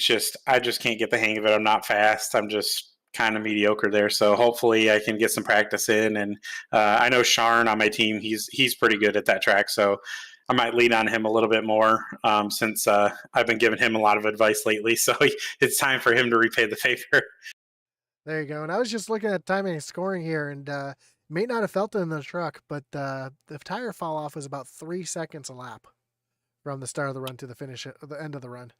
I just can't get the hang of it. I'm not fast. I'm just kind of mediocre there. So hopefully I can get some practice in. And I know Sharn on my team. He's pretty good at that track. So I might lean on him a little bit more since I've been giving him a lot of advice lately. So it's time for him to repay the favor. There you go. And I was just looking at timing and scoring here, and may not have felt it in the truck, but the tire fall off was about 3 seconds a lap from the start of the run to the finish at the end of the run.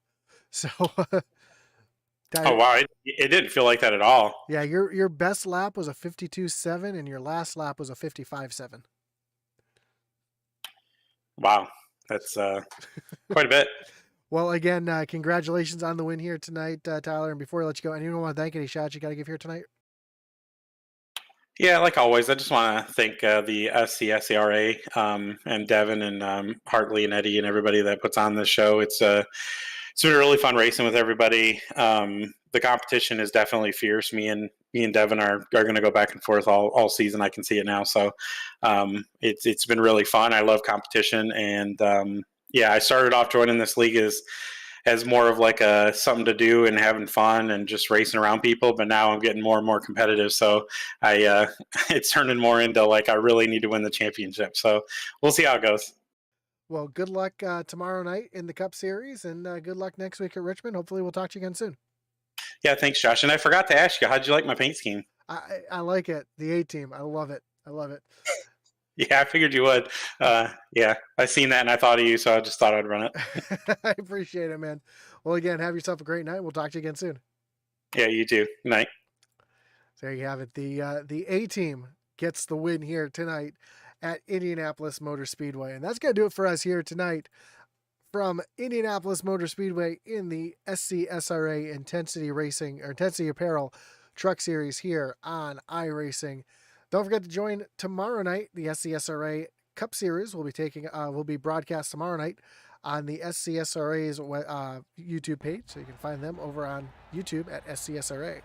So, oh wow, it didn't feel like that at all. Yeah, your best lap was a 52.7, and your last lap was a 55.7. Wow, that's quite a bit. Well, again, congratulations on the win here tonight, Tyler. And before I let you go, anyone want to thank any shots you got to give here tonight? Yeah, like always, I just want to thank the SCSRA and Devin and Hartley and Eddie and everybody that puts on this show. It's been really fun racing with everybody. The competition is definitely fierce. Me and Devin are going to go back and forth all season. I can see it now. So it's been really fun. I love competition, and yeah, I started off joining this league as more of like a something to do and having fun and just racing around people. But now I'm getting more and more competitive. So it's turning more into like I really need to win the championship. So we'll see how it goes. Well, good luck tomorrow night in the Cup Series, and good luck next week at Richmond. Hopefully we'll talk to you again soon. Yeah, thanks, Josh. And I forgot to ask you, how'd you like my paint scheme? I like it. The A-Team. I love it. Yeah, I figured you would. Yeah, I seen that and I thought of you, so I just thought I'd run it. I appreciate it, man. Well, again, have yourself a great night. We'll talk to you again soon. Yeah, you too. Good night. There you have it. The A team gets the win here tonight at Indianapolis Motor Speedway, and that's gonna do it for us here tonight from Indianapolis Motor Speedway in the SCSRA Intensity Racing or Intensity Apparel Truck Series here on iRacing. Don't forget to join tomorrow night. The SCSRA Cup Series will be broadcast tomorrow night on the SCSRA's YouTube page, so you can find them over on YouTube at SCSRA.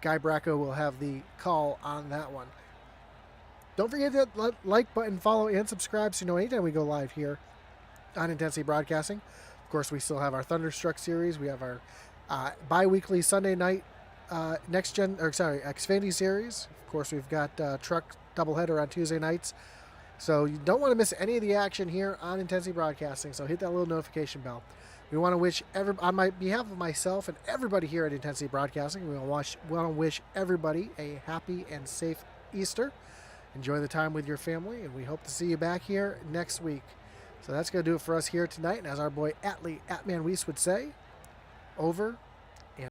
Guy Bracco will have the call on that one. Don't forget to like button, follow, and subscribe so you know anytime we go live here on Intensity Broadcasting. Of course, we still have our Thunderstruck series. We have our bi-weekly Sunday night Xfinity series. Of course, we've got truck doubleheader on Tuesday nights. So you don't want to miss any of the action here on Intensity Broadcasting. So hit that little notification bell. We want to wish on behalf of myself and everybody here at Intensity Broadcasting, we want to wish everybody a happy and safe Easter. Enjoy the time with your family, and we hope to see you back here next week. So that's going to do it for us here tonight. And as our boy Atman Weiss would say, over